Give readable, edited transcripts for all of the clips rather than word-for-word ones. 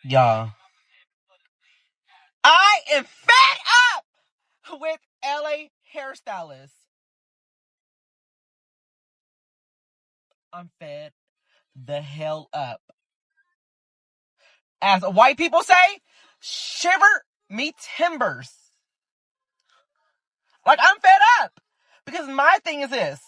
Y'all, I am fed up with LA hairstylists. I'm fed the hell up. As white people say, shiver me timbers. Like, I'm fed up. Because my thing is this.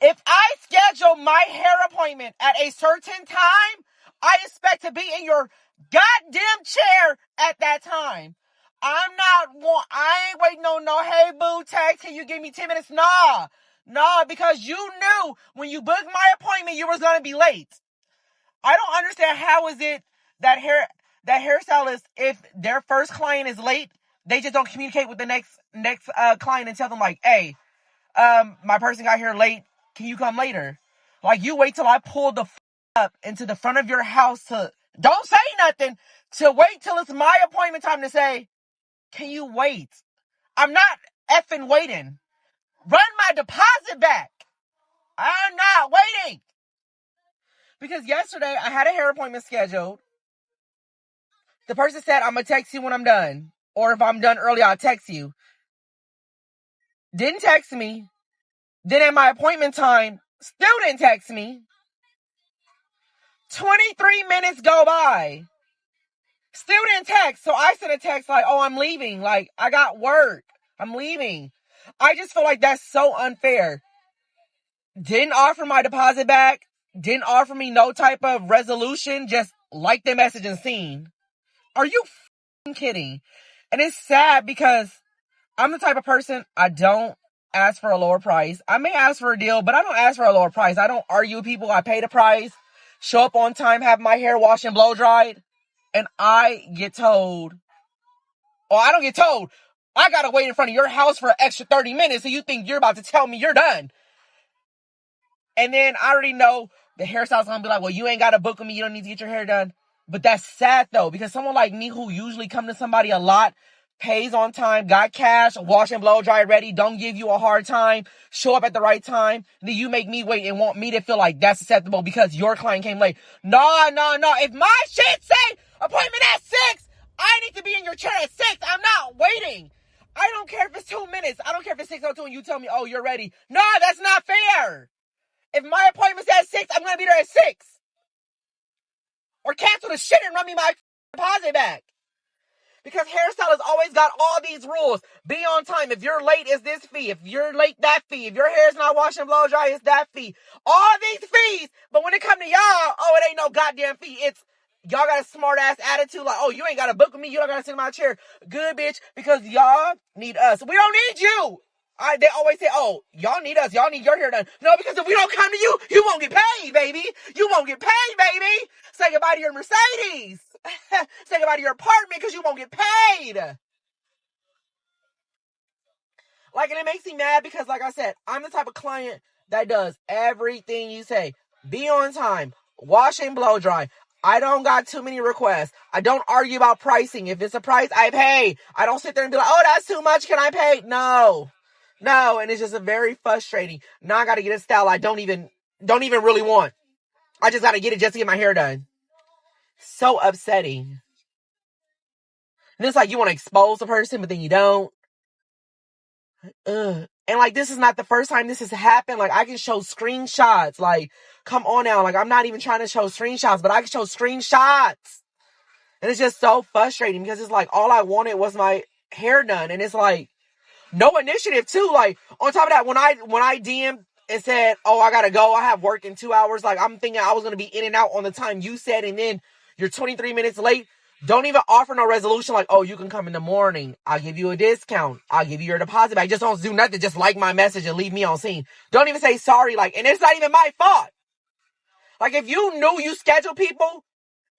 If I schedule my hair appointment at a certain time, I expect to be in your goddamn chair at that time. I ain't waiting on no, hey boo, text, can you give me 10 minutes? Nah, because you knew when you booked my appointment, you was going to be late. I don't understand how is it that hairstylist, if their first client is late, they just don't communicate with the next client and tell them like, hey, my person got here late. Can you come later? Like, you wait till I pull the up into the front of your house to, don't say nothing, to wait till it's my appointment time to say, can you wait? I'm not effing waiting. Run my deposit back. I'm not waiting. Because yesterday I had a hair appointment scheduled. The person said, I'm going to text you when I'm done. Or if I'm done early, I'll text you. Didn't text me. Then at my appointment time, still didn't text me. 23 minutes go by. Still didn't text. So I sent a text like, oh, I'm leaving. Like, I got work. I'm leaving. I just feel like that's so unfair. Didn't offer my deposit back. Didn't offer me no type of resolution. Just like the message and seen. Are you kidding? And it's sad because I'm the type of person, I don't ask for a lower price. I may ask for a deal, but I don't ask for a lower price. I don't argue with people. I pay the price, show up on time, have my hair washed and blow dried, and I get told, or I don't get told, I gotta wait in front of your house for an extra 30 minutes so you think you're about to tell me you're done. And then I already know the hairstylist gonna be like, well, you ain't gotta book with me, you don't need to get your hair done. But that's sad though, because someone like me who usually come to somebody a lot, pays on time, got cash, wash and blow dry ready, don't give you a hard time, show up at the right time, then you make me wait and want me to feel like that's acceptable because your client came late. No. If my shit say appointment at 6, I need to be in your chair at 6. I'm not waiting. I don't care if it's 2 minutes. I don't care if it's 6:02 and you tell me, oh, you're ready. No, that's not fair. If my appointment's at 6, I'm going to be there at 6. Or cancel the shit and run me my deposit back. Because hairstylists always got all these rules. Be on time. If you're late, it's this fee. If you're late, that fee. If your hair's not washed and blow dry, it's that fee. All these fees. But when it come to y'all, oh, it ain't no goddamn fee. It's y'all got a smart ass attitude like, oh, you ain't got to book with me. You don't got to sit in my chair. Good, bitch. Because y'all need us. We don't need you. They always say, oh, y'all need us. Y'all need your hair done. No, because if we don't come to you, you won't get paid, baby. You won't get paid, baby. Say goodbye to your Mercedes. Say goodbye to your apartment because you won't get paid. Like, and it makes me mad because, like I said, I'm the type of client that does everything you say. Be on time. Wash and blow dry. I don't got too many requests. I don't argue about pricing. If it's a price, I pay. I don't sit there and be like, oh, that's too much. Can I pay? No, and it's just a very frustrating. Now I got to get a style I don't even really want. I just got to get it just to get my hair done. So upsetting. And it's like you want to expose the person, but then you don't. Ugh. And like, this is not the first time this has happened. Like, I can show screenshots. Like, come on now. Like, I'm not even trying to show screenshots, but I can show screenshots. And it's just so frustrating because it's like, all I wanted was my hair done. And it's like, no initiative too. Like, on top of that, when I DM'd and said, oh, I gotta go, I have work in 2 hours. Like, I'm thinking I was going to be in and out on the time you said. And then you're 23 minutes late. Don't even offer no resolution like, oh, you can come in the morning. I'll give you a discount. I'll give you your deposit back. Just don't do nothing. Just like my message and leave me on scene. Don't even say sorry. Like, and it's not even my fault. Like, if you knew you scheduled people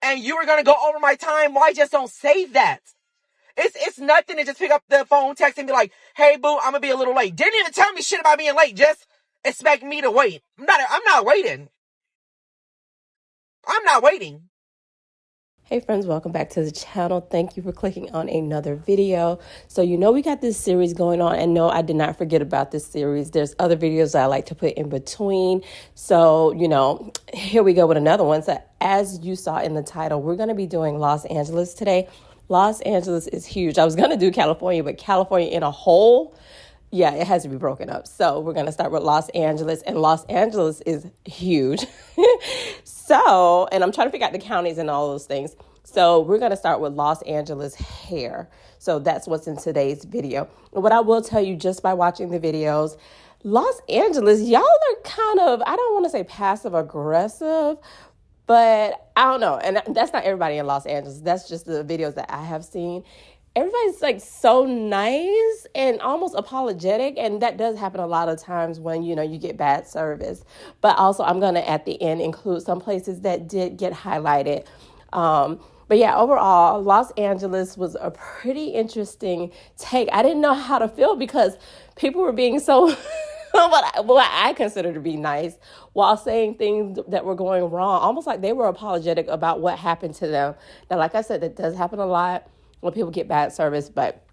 and you were going to go over my time, why just don't say that? It's nothing to just pick up the phone, text and be like, hey, boo, I'm going to be a little late. Didn't even tell me shit about being late. Just expect me to wait. I'm not waiting. I'm not waiting. Hey friends, welcome back to the channel. Thank you for clicking on another video. So you know we got this series going on, and no, I did not forget about this series. There's other videos that I like to put in between. So, you know, here we go with another one. So as you saw in the title, we're going to be doing Los Angeles today. Los Angeles is huge. I was going to do California, but California in a whole, yeah, it has to be broken up. So we're going to start with Los Angeles, and Los Angeles is huge. So, and I'm trying to figure out the counties and all those things. So we're going to start with Los Angeles hair. So that's what's in today's video. And what I will tell you just by watching the videos, Los Angeles, y'all are kind of, I don't want to say passive aggressive, but I don't know. And that's not everybody in Los Angeles. That's just the videos that I have seen. Everybody's like so nice and almost apologetic, and that does happen a lot of times when you get bad service. But also I'm going to at the end include some places that did get highlighted. But yeah, overall Los Angeles was a pretty interesting take. I didn't know how to feel because people were being so what I consider to be nice while saying things that were going wrong, almost like they were apologetic about what happened to them. Now, like I said, that does happen a lot when people get bad service, but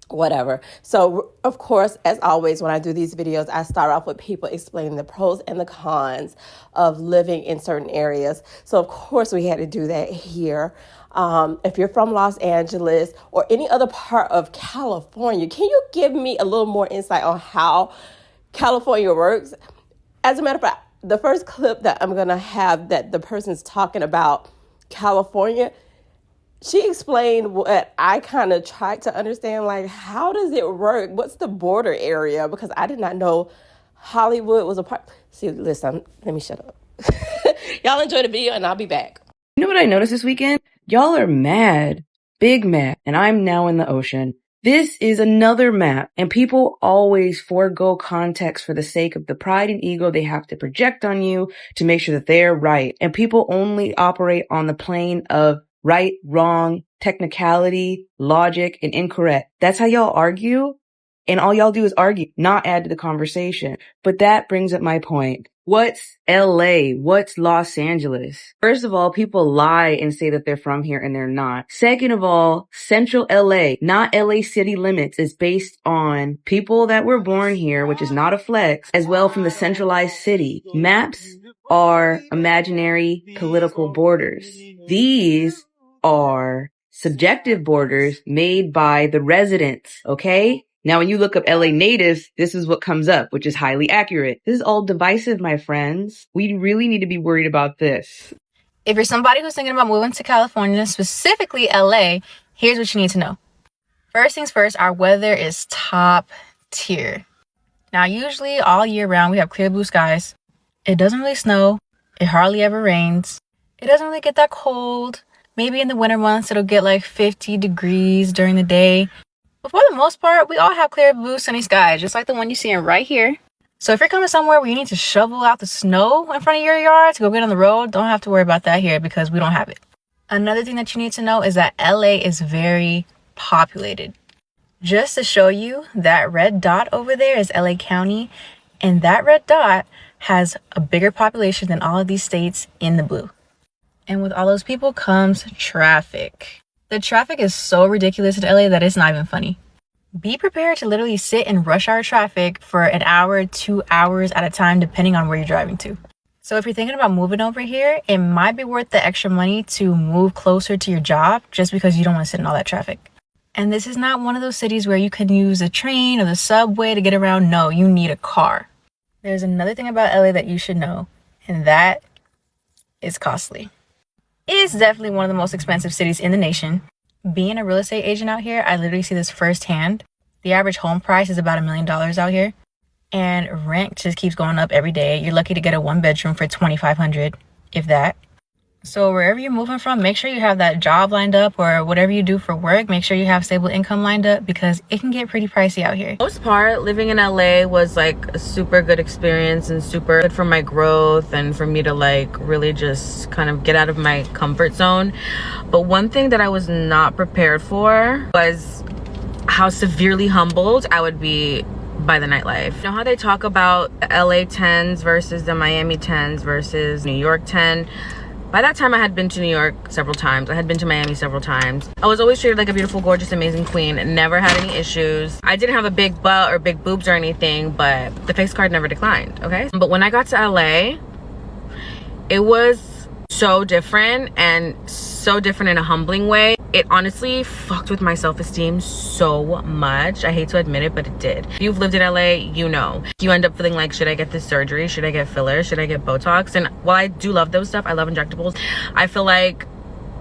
whatever. So, of course, as always, when I do these videos, I start off with people explaining the pros and the cons of living in certain areas. So, of course, we had to do that here. If you're from Los Angeles or any other part of California, can you give me a little more insight on how California works? As a matter of fact, the first clip that I'm going to have that the person's talking about California, she explained what I kind of tried to understand, like, how does it work? What's the border area? Because I did not know Hollywood was a part. See, listen, let me shut up. Y'all enjoy the video and I'll be back. You know what I noticed this weekend? Y'all are mad. Big mad. And I'm now in the ocean. This is another map, and people always forego context for the sake of the pride and ego they have to project on you to make sure that they're right. And people only operate on the plane of right, wrong, technicality, logic, and incorrect. That's how y'all argue, and all y'all do is argue, not add to the conversation. But that brings up my point. What's LA? What's Los Angeles? First of all, people lie and say that they're from here and they're not. Second of all, central LA, not LA city limits, is based on people that were born here, which is not a flex, as well from the centralized city. Maps are imaginary political borders. These are subjective borders made by the residents, okay? Now, when you look up LA natives, this is what comes up, which is highly accurate. This is all divisive, my friends. We really need to be worried about this. If you're somebody who's thinking about moving to California, specifically LA, here's what you need to know. First things first, our weather is top tier. Now, usually all year round, we have clear blue skies. It doesn't really snow. It hardly ever rains. It doesn't really get that cold. Maybe in the winter months, it'll get like 50 degrees during the day. But for the most part, we all have clear blue sunny skies, just like the one you're seeing right here. So if you're coming somewhere where you need to shovel out the snow in front of your yard to go get on the road, don't have to worry about that here because we don't have it. Another thing that you need to know is that LA is very populated. Just to show you, that red dot over there is LA County, and that red dot has a bigger population than all of these states in the blue. And with all those people comes traffic. The traffic is so ridiculous in LA that it's not even funny. Be prepared to literally sit in rush hour traffic for an hour, 2 hours at a time, depending on where you're driving to. So if you're thinking about moving over here, it might be worth the extra money to move closer to your job just because you don't want to sit in all that traffic. And this is not one of those cities where you can use a train or the subway to get around. No, you need a car. There's another thing about LA that you should know, and that is costly. It's definitely one of the most expensive cities in the nation. Being a real estate agent out here, I literally see this firsthand. The average home price is about $1 million out here. And rent just keeps going up every day. You're lucky to get a 1-bedroom for $2,500, if that. So wherever you're moving from, make sure you have that job lined up, or whatever you do for work, make sure you have stable income lined up because it can get pretty pricey out here. Most part, living in LA was like a super good experience and super good for my growth and for me to like really just kind of get out of my comfort zone. But one thing that I was not prepared for was how severely humbled I would be by the nightlife. You know how they talk about the LA 10s versus the Miami 10s versus New York 10? By that time, I had been to New York several times. I had been to Miami several times. I was always treated like a beautiful, gorgeous, amazing queen. Never had any issues. I didn't have a big butt or big boobs or anything, but the face card never declined, okay? But when I got to LA, it was so different, and so different in a humbling way. It honestly fucked with my self-esteem so much. I hate to admit it, but it did. If you've lived in LA, you know. You end up feeling like, should I get this surgery? Should I get fillers? Should I get Botox? And while I do love those stuff, I love injectables, I feel like,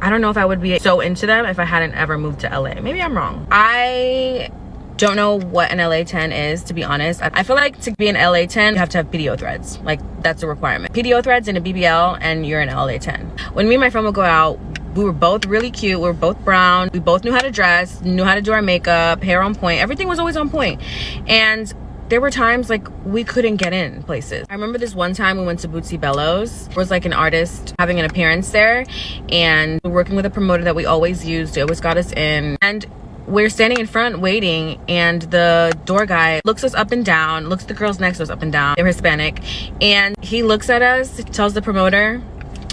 I don't know if I would be so into them if I hadn't ever moved to LA. Maybe I'm wrong. I don't know what an LA 10 is, to be honest. I feel like to be an LA 10, you have to have PDO threads. Like, that's a requirement. PDO threads and a BBL, and you're an LA 10. When me and my friend would go out, we were both really cute. We were both brown. We both knew how to dress, knew how to do our makeup, hair on point. Everything was always on point. And there were times like we couldn't get in places. I remember this one time we went to Bootsy Bellows. There was like an artist having an appearance there, and we were working with a promoter that we always used. They always got us in. And we're standing in front waiting, and the door guy looks us up and down, looks the girls next to us up and down. They're Hispanic. And he looks at us, tells the promoter,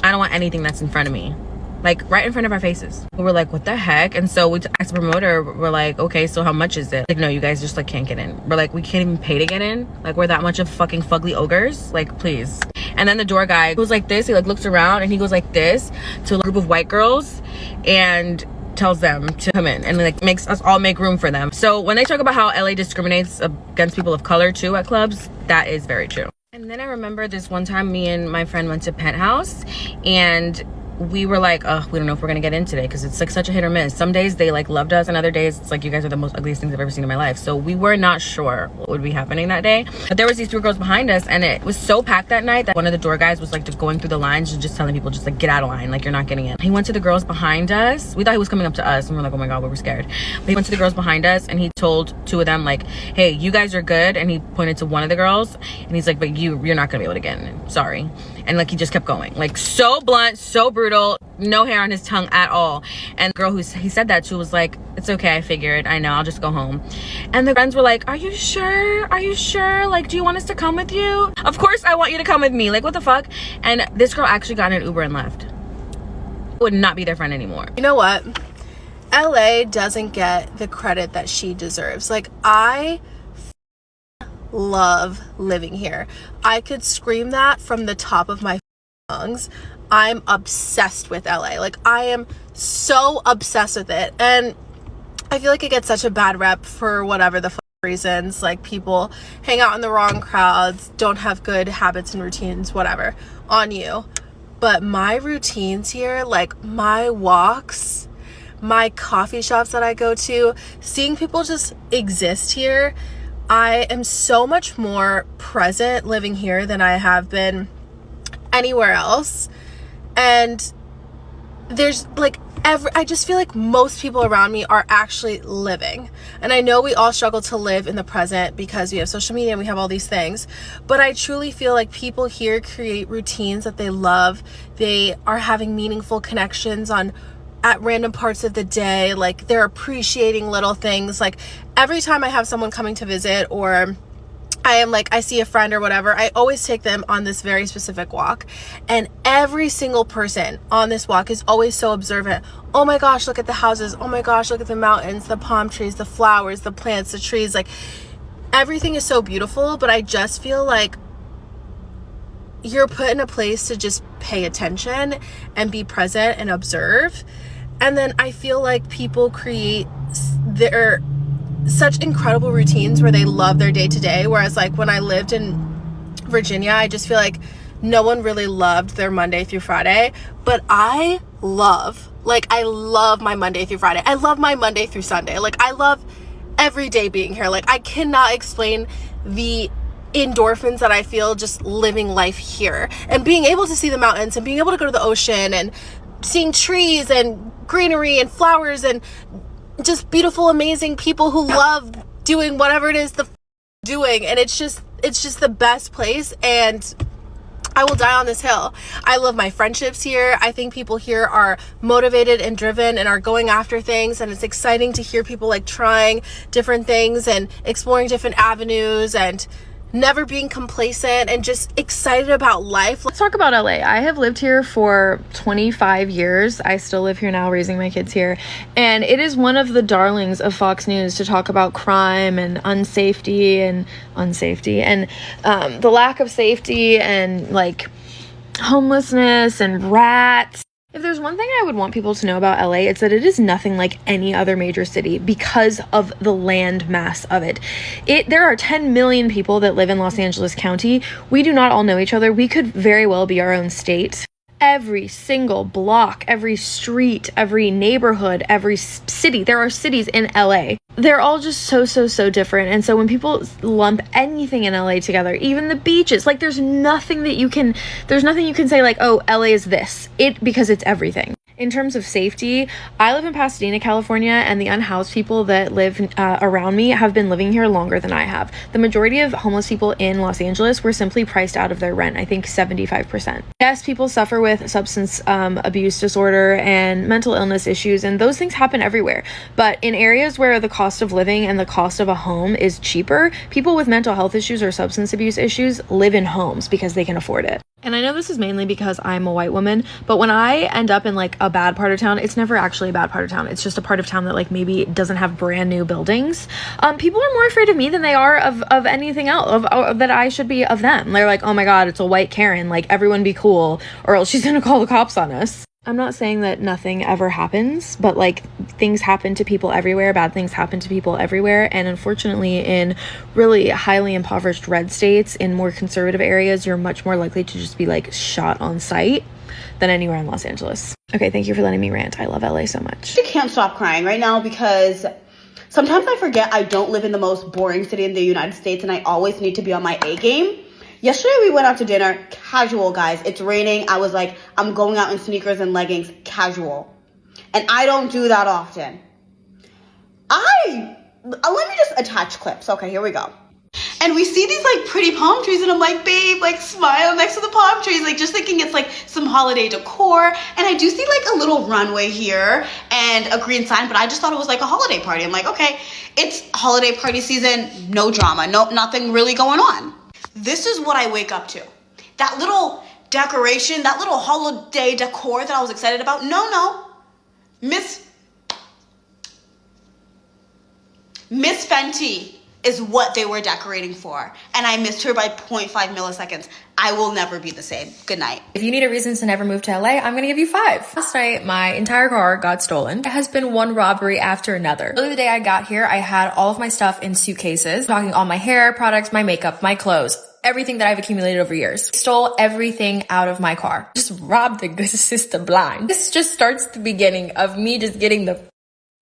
I don't want anything that's in front of me. Like right in front of our faces. We were like, what the heck? And so we asked the promoter, we're like, okay, so how much is it? Like, no, you guys just like can't get in. We're like, we can't even pay to get in. Like, we're that much of fucking fugly ogres. Like, please. And then the door guy goes like this, he like looks around and he goes like this to a group of white girls and tells them to come in, and like makes us all make room for them. So when they talk about how LA discriminates against people of color too at clubs, that is very true. And then I remember this one time me and my friend went to Penthouse, and we were like, oh, we don't know if we're gonna get in today, because it's like such a hit or miss. Some days they like loved us, and other days it's like, you guys are the most ugliest things I've ever seen in my life. So we were not sure what would be happening that day. But there was these three girls behind us, and it was so packed that night that one of the door guys was like just going through the lines and just telling people just like, get out of line, like you're not getting in. He went to the girls behind us. We thought he was coming up to us, and we were like, oh my god, we were scared. But he went to the girls behind us, and he told two of them like, hey, you guys are good. And he pointed to one of the girls, and he's like, but you're not gonna be able to get in, sorry. And like he just kept going, like so blunt, so brutal, no hair on his tongue at all. And the girl who he said that to was like, it's okay, I figured, I know, I'll just go home. And the friends were like, are you sure? Are you sure? Like, do you want us to come with you? Of course I want you to come with me. Like, what the fuck? And this girl actually got in an Uber and left. Would not be their friend anymore. You know what? LA doesn't get the credit that she deserves. Like, I love living here. I could scream that from the top of my lungs. I'm obsessed with LA. Like, I am so obsessed with it. And I feel like it gets such a bad rep for whatever the reasons. Like, people hang out in the wrong crowds, don't have good habits and routines, whatever, on you. But my routines here, like my walks, my coffee shops that I go to, seeing people just exist here, I am so much more present living here than I have been anywhere else. And there's like I just feel like most people around me are actually living. And I know we all struggle to live in the present because we have social media and we have all these things, but I truly feel like people here create routines that they love. They are having meaningful connections at random parts of the day. Like, they're appreciating little things. Like, every time I have someone coming to visit, or I see a friend or whatever, I always take them on this very specific walk. And every single person on this walk is always so observant. Oh my gosh, look at the houses. Oh my gosh, look at the mountains, the palm trees, the flowers, the plants, the trees. Like, everything is so beautiful, but I just feel like you're put in a place to just pay attention and be present and observe. And then I feel like people create their such incredible routines where they love their day to day. Whereas like when I lived in Virginia, I just feel like no one really loved their Monday through Friday. But I love my Monday through Friday. I love my Monday through Sunday. Like, I love every day being here. Like, I cannot explain the endorphins that I feel just living life here and being able to see the mountains and being able to go to the ocean and seeing trees and greenery and flowers and just beautiful, amazing people who love doing whatever it is doing. And it's just the best place, and I will die on this hill. I love my friendships here. I think people here are motivated and driven and are going after things, and it's exciting to hear people like trying different things and exploring different avenues and never being complacent and just excited about life. Let's talk about LA. I have lived here for 25 years. I still live here now, raising my kids here. And it is one of the darlings of Fox News to talk about crime and unsafety and the lack of safety and like homelessness and rats. If there's one thing I would want people to know about LA, it's that it is nothing like any other major city because of the land mass of it. There are 10 million people that live in Los Angeles County. We do not all know each other. We could very well be our own state. Every single block, every street, every neighborhood, every city, there are cities in LA. They're all just so different. And so when people lump anything in LA together, even the beaches, like there's nothing you can say like, oh, LA is this. Because it's everything. In terms of safety, I live in Pasadena, California, and the unhoused people that live around me have been living here longer than I have. The majority of homeless people in Los Angeles were simply priced out of their rent, I think 75%. Yes, people suffer with substance abuse disorder and mental illness issues, and those things happen everywhere. But in areas where the cost of living and the cost of a home is cheaper, people with mental health issues or substance abuse issues live in homes because they can afford it. And I know this is mainly because I'm a white woman, but when I end up in like a bad part of town, it's never actually a bad part of town. It's just a part of town that like maybe doesn't have brand new buildings. People are more afraid of me than they are of anything else, that I should be of them. They're like, oh my God, it's a white Karen. Like everyone be cool or else she's gonna call the cops on us. I'm not saying that nothing ever happens, but like things happen to people everywhere. Bad things happen to people everywhere. And unfortunately, in really highly impoverished red states, in more conservative areas, you're much more likely to just be like shot on sight than anywhere in Los Angeles. Okay, thank you for letting me rant. I love LA so much. I can't stop crying right now because sometimes I forget I don't live in the most boring city in the United States and I always need to be on my A game. Yesterday we went out to dinner, casual guys. It's raining. I was like, I'm going out in sneakers and leggings, casual. And I don't do that often. Let me just attach clips. Okay, here we go. And we see these like pretty palm trees and I'm like, babe, like smile next to the palm trees, like just thinking it's like some holiday decor. And I do see like a little runway here and a green sign, but I just thought it was like a holiday party. I'm like, okay, it's holiday party season, no drama, nothing really going on. This is what I wake up to. That little decoration, that little holiday decor that I was excited about. No. Miss Fenty is what they were decorating for. And I missed her by 0.5 milliseconds. I will never be the same. Good night. If you need a reason to never move to LA, I'm gonna give you 5. Last night, my entire car got stolen. It has been one robbery after another. Literally the day I got here, I had all of my stuff in suitcases, talking all my hair products, my makeup, my clothes, everything that I've accumulated over years. Stole everything out of my car. Just robbed the good sister blind. This just starts the beginning of me just getting the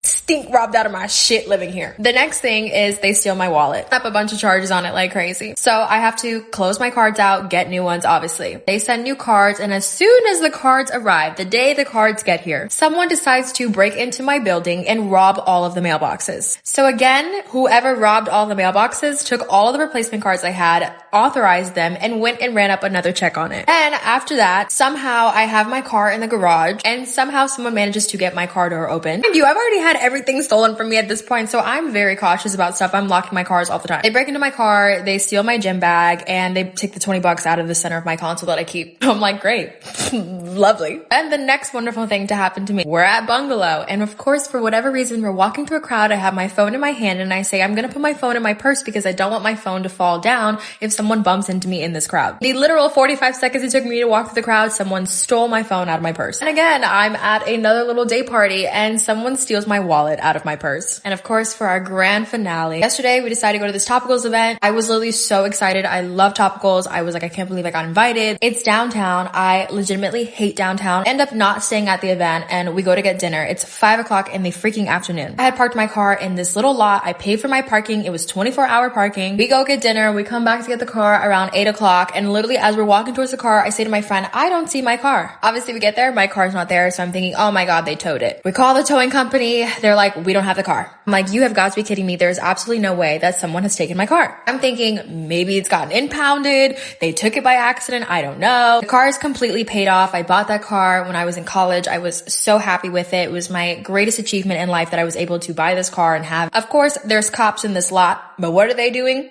stink robbed out of my shit living here. The next thing is they steal my wallet. Up a bunch of charges on it like crazy. So I have to close my cards out, get new ones, obviously. They send new cards, and as soon as the cards arrive, the day the cards get here, someone decides to break into my building and rob all of the mailboxes. So again, whoever robbed all the mailboxes took all of the replacement cards I had, authorized them, and went and ran up another check on it. And after that, somehow I have my car in the garage, and somehow someone manages to get my car door open. And I've already had everything stolen from me at this point, so I'm very cautious about stuff. I'm locking my cars all the time. They break into my car, they steal my gym bag, and they take the $20 out of the center of my console that I keep. I'm like, great. Lovely. And the next wonderful thing to happen to me, we're at Bungalow, and of course, for whatever reason, we're walking through a crowd. I have my phone in my hand, and I say, I'm gonna put my phone in my purse because I don't want my phone to fall down if someone bumps into me in this crowd. The literal 45 seconds it took me to walk through the crowd, someone stole my phone out of my purse. And again, I'm at another little day party, and someone steals my wallet out of my purse. And of course, for our grand finale, yesterday we decided to go to this Topicals event. I was literally so excited. I love Topicals. I was like, I can't believe I got invited. It's downtown. I legitimately hate downtown. End up not staying at the event, and we go to get dinner. It's 5 o'clock in the freaking afternoon. I had parked my car in this little lot. I paid for my parking. It was 24-hour parking. We go get dinner. We come back to get the car around 8 o'clock. And literally as we're walking towards the car, I say to my friend, I don't see my car. Obviously we get there, my car's not there. So I'm thinking, oh my God, they towed it. We call the towing company. They're like, we don't have the car. I'm like, you have got to be kidding me. There's absolutely no way that someone has taken my car. I'm thinking maybe it's gotten impounded. They took it by accident. I don't know. The car is completely paid off. I bought that car when I was in college. I was so happy with it. It was my greatest achievement in life that I was able to buy this car and have. Of course, there's cops in this lot, but what are they doing?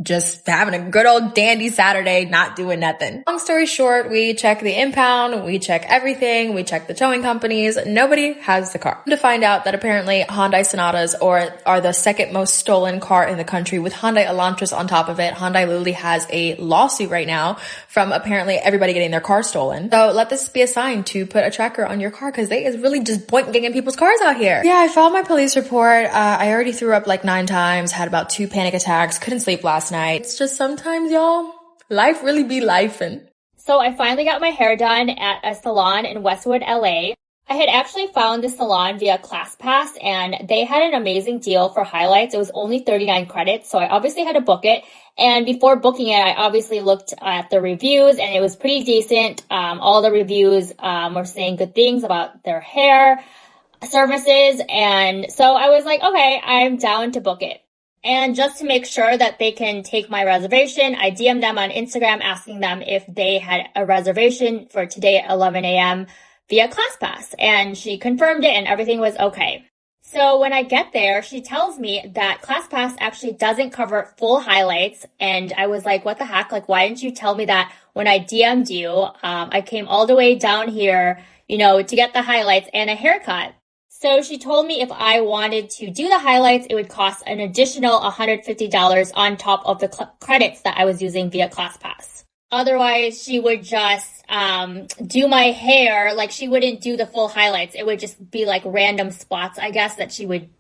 just having a good old dandy Saturday, not doing nothing. Long story short, we check the impound, we check everything, we check the towing companies. Nobody has the car. To find out that apparently Hyundai Sonatas are the second most stolen car in the country, with Hyundai Elantras on top of it. Hyundai literally has a lawsuit right now from apparently everybody getting their car stolen. So let this be a sign to put a tracker on your car, because they is really just boinking in people's cars out here. Yeah, I filed my police report. I already threw up like 9 times, had about 2 panic attacks, couldn't sleep last night. It's just sometimes, y'all, life really be lifing. So I finally got my hair done at a salon in Westwood, LA. I had actually found the salon via ClassPass, and they had an amazing deal for highlights. It was only 39 credits, so I obviously had to book it. And before booking it, I obviously looked at the reviews, and it was pretty decent. All the reviews were saying good things about their hair services, and so I was like, okay, I'm down to book it. And just to make sure that they can take my reservation, I DM'd them on Instagram asking them if they had a reservation for today at 11 a.m. via ClassPass. And she confirmed it and everything was okay. So when I get there, she tells me that ClassPass actually doesn't cover full highlights. And I was like, what the heck? Like, why didn't you tell me that when I DM'd you? I came all the way down here, to get the highlights and a haircut. So she told me if I wanted to do the highlights, it would cost an additional $150 on top of the credits that I was using via ClassPass. Otherwise, she would just do my hair, like she wouldn't do the full highlights. It would just be like random spots, I guess, that she would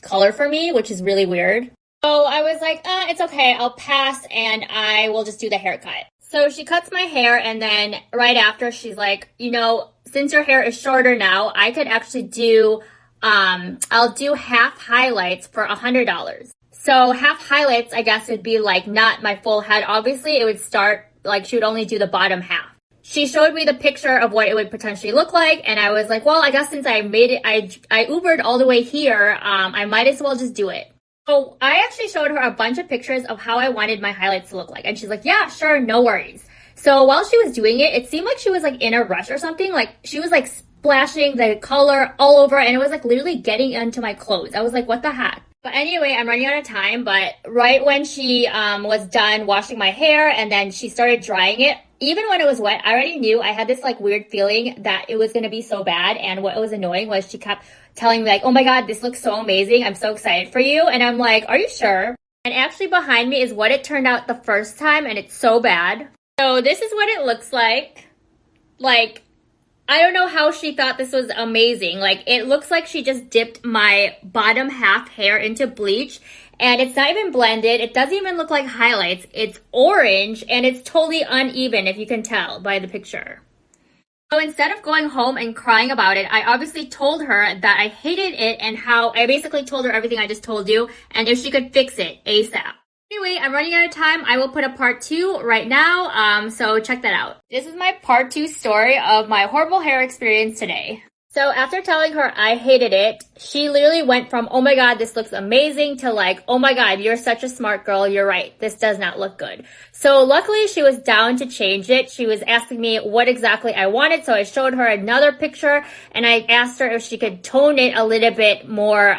color for me, which is really weird. So I was like, it's okay, I'll pass and I will just do the haircut. So she cuts my hair, and then right after she's like, since your hair is shorter now, I could actually do, I'll do half highlights for $100. So half highlights, I guess, would be like not my full head. Obviously, it would start, like she would only do the bottom half. She showed me the picture of what it would potentially look like, and I was like, well, I guess since I made it, I Ubered all the way here, I might as well just do it. So I actually showed her a bunch of pictures of how I wanted my highlights to look like. And she's like, yeah, sure, no worries. So while she was doing it, it seemed like she was like in a rush or something. Like she was like splashing the color all over, and it was like literally getting into my clothes. I was like, what the heck? But anyway, I'm running out of time. But right when she was done washing my hair and then she started drying it, even when it was wet, I already knew. I had this like weird feeling that it was going to be so bad. And what was annoying was she kept telling me like, oh my God, this looks so amazing. I'm so excited for you. And I'm like, are you sure? And actually behind me is what it turned out the first time, and it's so bad. So this is what it looks like. Like, I don't know how she thought this was amazing. Like, it looks like she just dipped my bottom half hair into bleach, and it's not even blended. It doesn't even look like highlights. It's orange, and it's totally uneven, if you can tell by the picture. So instead of going home and crying about it, I obviously told her that I hated it, and how I basically told her everything I just told you, and if she could fix it ASAP. Anyway, I'm running out of time. I will put a part 2 right now, so check that out. This is my part 2 story of my horrible hair experience today. So after telling her I hated it, she literally went from, oh my God, this looks amazing, to like, oh my God, you're such a smart girl. You're right. This does not look good. So luckily she was down to change it. She was asking me what exactly I wanted. So I showed her another picture, and I asked her if she could tone it a little bit more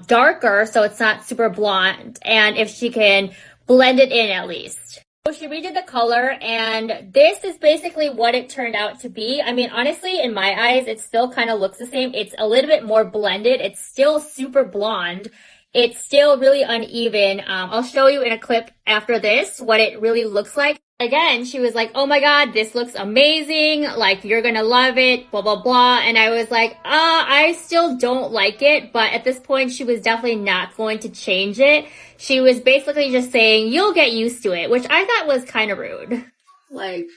darker so it's not super blonde, and if she can blend it in at least. So she redid the color, and this is basically what it turned out to be. I mean, honestly, in my eyes, it still kind of looks the same. It's a little bit more blended. It's still super blonde. It's still really uneven. I'll show you in a clip after this what it really looks like. Again, she was like, oh my God, this looks amazing. Like, you're gonna love it, blah, blah, blah. And I was like, I still don't like it. But at this point, she was definitely not going to change it. She was basically just saying, you'll get used to it, which I thought was kind of rude. Like,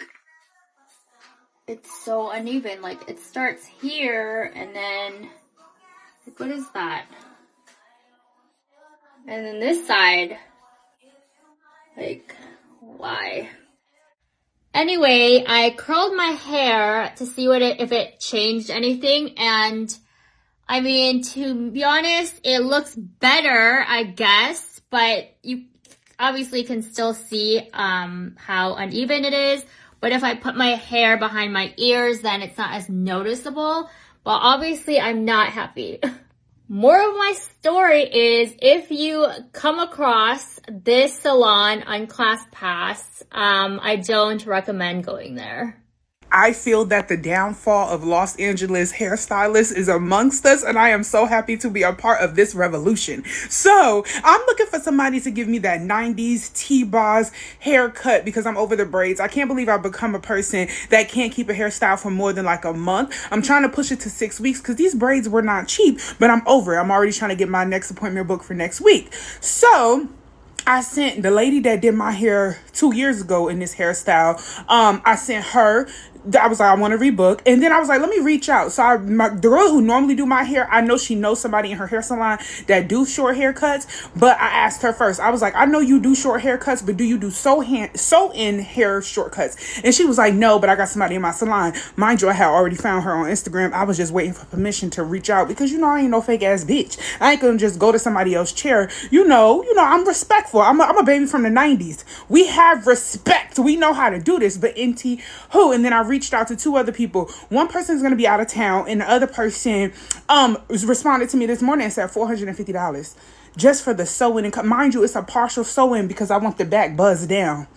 it's so uneven. Like, it starts here, and then, like, what is that? And then this side, like, why? Anyway, I curled my hair to see if it changed anything, and I mean, to be honest, it looks better, I guess, but you obviously can still see how uneven it is. But if I put my hair behind my ears, then it's not as noticeable. But obviously, I'm not happy. Moral of my story is if you come across this salon on ClassPass, I don't recommend going there. I feel that the downfall of Los Angeles hairstylists is amongst us, and I am so happy to be a part of this revolution. So I'm looking for somebody to give me that 90s T-Boz haircut because I'm over the braids. I can't believe I've become a person that can't keep a hairstyle for more than like a month. I'm trying to push it to 6 weeks because these braids were not cheap, but I'm over it. I'm already trying to get my next appointment booked for next week. So I sent the lady that did my hair 2 years ago in this hairstyle. I sent her. I was like, I want to rebook. And then I was like, let me reach out. So the girl who normally do my hair, I know she knows somebody in her hair salon that do short haircuts. But I asked her first. I was like, I know you do short haircuts, but do you do sew-in hair shortcuts? And she was like, no, but I got somebody in my salon. Mind you, I had already found her on Instagram. I was just waiting for permission to reach out because, I ain't no fake ass bitch. I ain't gonna just go to somebody else's chair. I'm respectful. I'm a baby from the 90s. We have respect. We know how to do this. But NT who? And then I reached out to 2 other people. One person's going to be out of town, and the other person responded to me this morning and said $450 just for the sew-in. And mind you, it's a partial sew-in because I want the back buzzed down.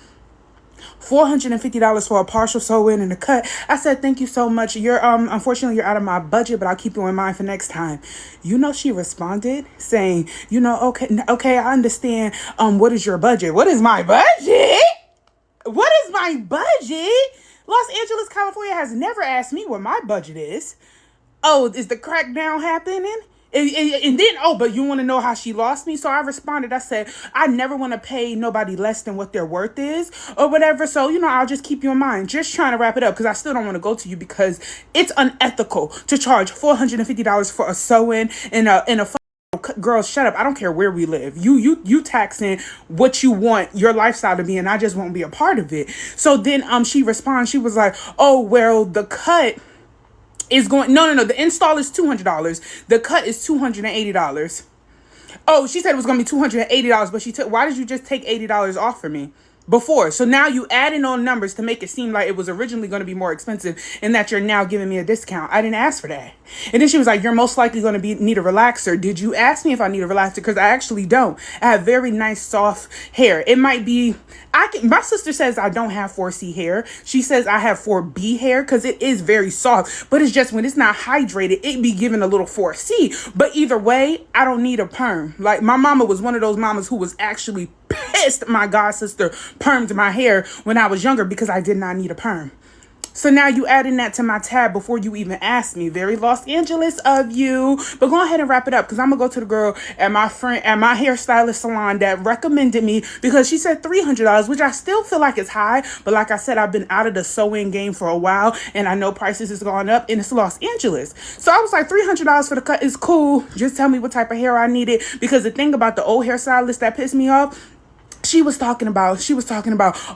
$450 for a partial sew-in and a cut. I said, thank you so much. Unfortunately, you're out of my budget, but I'll keep you in mind for next time. She responded saying, okay, I understand. What is your budget? What is my budget? What is my budget? Los Angeles, California has never asked me what my budget is. Oh, is the crackdown happening? And then, but you want to know how she lost me? So I responded. I said, I never want to pay nobody less than what their worth is or whatever. So, I'll just keep you in mind. Just trying to wrap it up because I still don't want to go to you because it's unethical to charge $450 for a sew-in and a girl, shut up. I don't care where we live. You taxing what you want your lifestyle to be, and I just won't be a part of it. So then she responds. She was like, oh, well, the cut is going, no. The install is $200. The cut is $280. Oh, she said it was going to be $280, but why did you just take $80 off for me before? So now you adding on numbers to make it seem like it was originally going to be more expensive and that you're now giving me a discount. I didn't ask for that. And then she was like, you're most likely going to need a relaxer. Did you ask me if I need a relaxer? Because I actually don't. I have very nice soft hair. It might be, my sister says I don't have 4C hair. She says I have 4B hair because it is very soft, but it's just when it's not hydrated, it be giving a little 4C. But either way, I don't need a perm. Like my mama was one of those mamas who was actually pissed my god sister permed my hair when I was younger because I did not need a perm. So now you adding that to my tab before you even asked me. Very Los Angeles of you. But go ahead and wrap it up because I'm going to go to the girl at my hairstylist salon that recommended me because she said $300, which I still feel like is high. But like I said, I've been out of the sewing game for a while and I know prices has gone up and it's Los Angeles. So I was like, $300 for the cut is cool. Just tell me what type of hair I needed because the thing about the old hairstylist that pissed me off, she was talking about,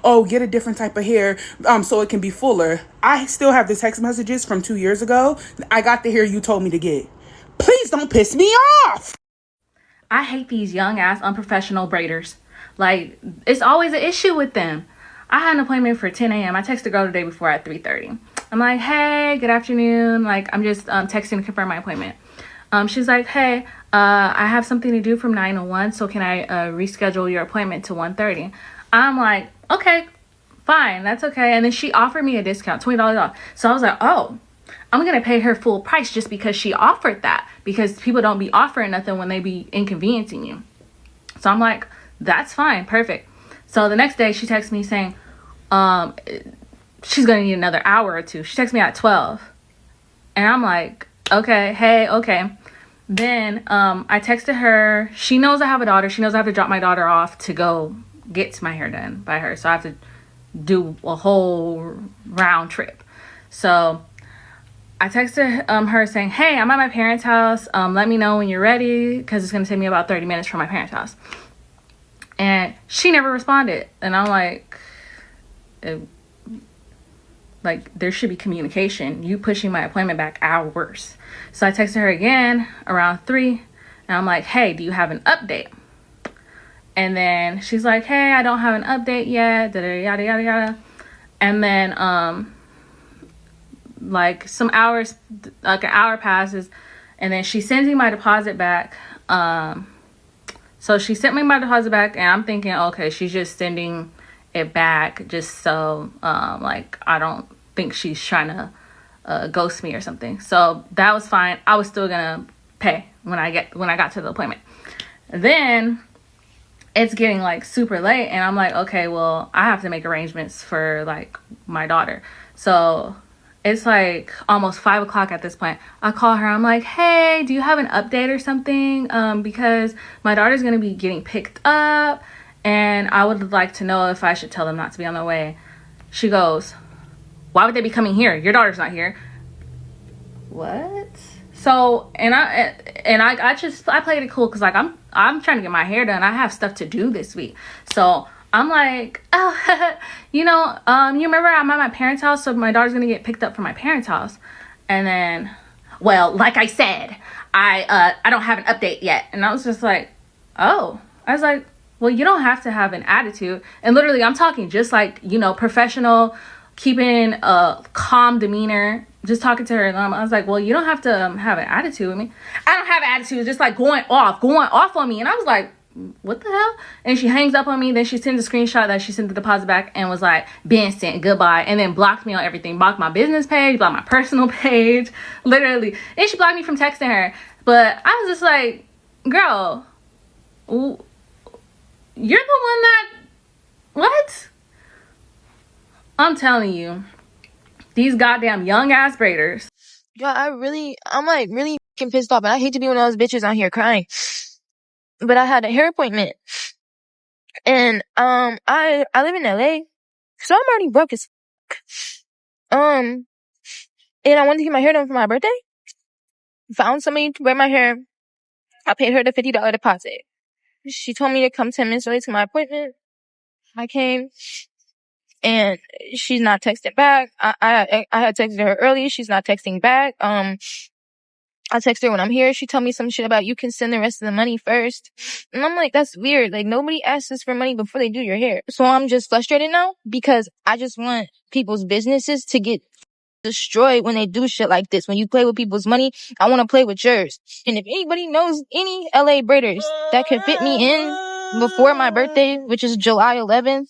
oh, get a different type of hair so it can be fuller. I still have the text messages from 2 years ago. I got the hair you told me to get. Please don't piss me off. I hate these young ass unprofessional braiders. Like, it's always an issue with them. I had an appointment for 10 a.m. I texted the girl the day before at 3:30. I'm like, hey, good afternoon. Like, I'm just texting to confirm my appointment. She's like, hey, I have something to do from 9 to 1, so can I reschedule your appointment to 1:30? I'm like, okay, fine, that's okay. And then she offered me a discount, $20 off. So I was like, oh, I'm going to pay her full price just because she offered that, because people don't be offering nothing when they be inconveniencing you. So I'm like, that's fine, perfect. So the next day she texts me saying she's going to need another hour or two. She texts me at 12. And I'm like, okay, hey, okay. Then I texted her. She knows I have a daughter. She knows I have to drop my daughter off to go get my hair done by her. So I have to do a whole round trip. So I texted her saying, hey, I'm at my parents' house. Let me know when you're ready because it's going to take me about 30 minutes from my parents' house. And she never responded. And I'm like, there should be communication. You pushing my appointment back hours. So I texted her again around 3. And I'm like, hey, do you have an update? And then she's like, hey, I don't have an update yet. Yada, yada, yada. And then, like some hours, like an hour passes. And then she sends me my deposit back. So she sent me my deposit back, and I'm thinking, okay, she's just sending it back just so, like, I don't think she's trying to ghost me or something. So that was fine. I was still gonna pay when I got to the appointment. Then it's getting like super late, and I'm like, okay, well, I have to make arrangements for like my daughter. So it's like almost 5 o'clock at this point. I call her. I'm like, hey, do you have an update or something? Because my daughter's going to be getting picked up, and I would like to know if I should tell them not to be on their way. She goes, why would they be coming here? Your daughter's not here. What? So, and I played it cool because like I'm trying to get my hair done. I have stuff to do this week. So I'm like, oh, you remember I'm at my parents' house, so my daughter's gonna get picked up from my parents' house. And then, well, like I said, I don't have an update yet. And I was just like, oh. I was like, well, you don't have to have an attitude. And literally, I'm talking just like, professional, keeping a calm demeanor, just talking to her. And I was like, well, you don't have to have an attitude with me. I don't have an attitude, just like going off on me. And I was like, what the hell? And she hangs up on me. Then she sends a screenshot that she sent the deposit back and was like, been sent, goodbye. And then blocked me on everything. Blocked my business page, blocked my personal page, literally. And she blocked me from texting her. But I was just like, girl, you're the one that, what? I'm telling you, these goddamn young ass braiders. Yo, I'm like really fucking pissed off, and I hate to be one of those bitches out here crying. But I had a hair appointment, and I live in LA, so I'm already broke as and I wanted to get my hair done for my birthday. Found somebody to braid my hair. I paid her the $50 deposit. She told me to come 10 minutes early to my appointment. I came, and she's not texting back. I had texted her early. She's not texting back. I text her when I'm here. She told me some shit about you can send the rest of the money first. And I'm like, that's weird. Like, nobody asks us for money before they do your hair. So I'm just frustrated now because I just want people's businesses to get destroyed when they do shit like this. When you play with people's money, I want to play with yours. And if anybody knows any LA braiders that could fit me in before my birthday, which is July 11th,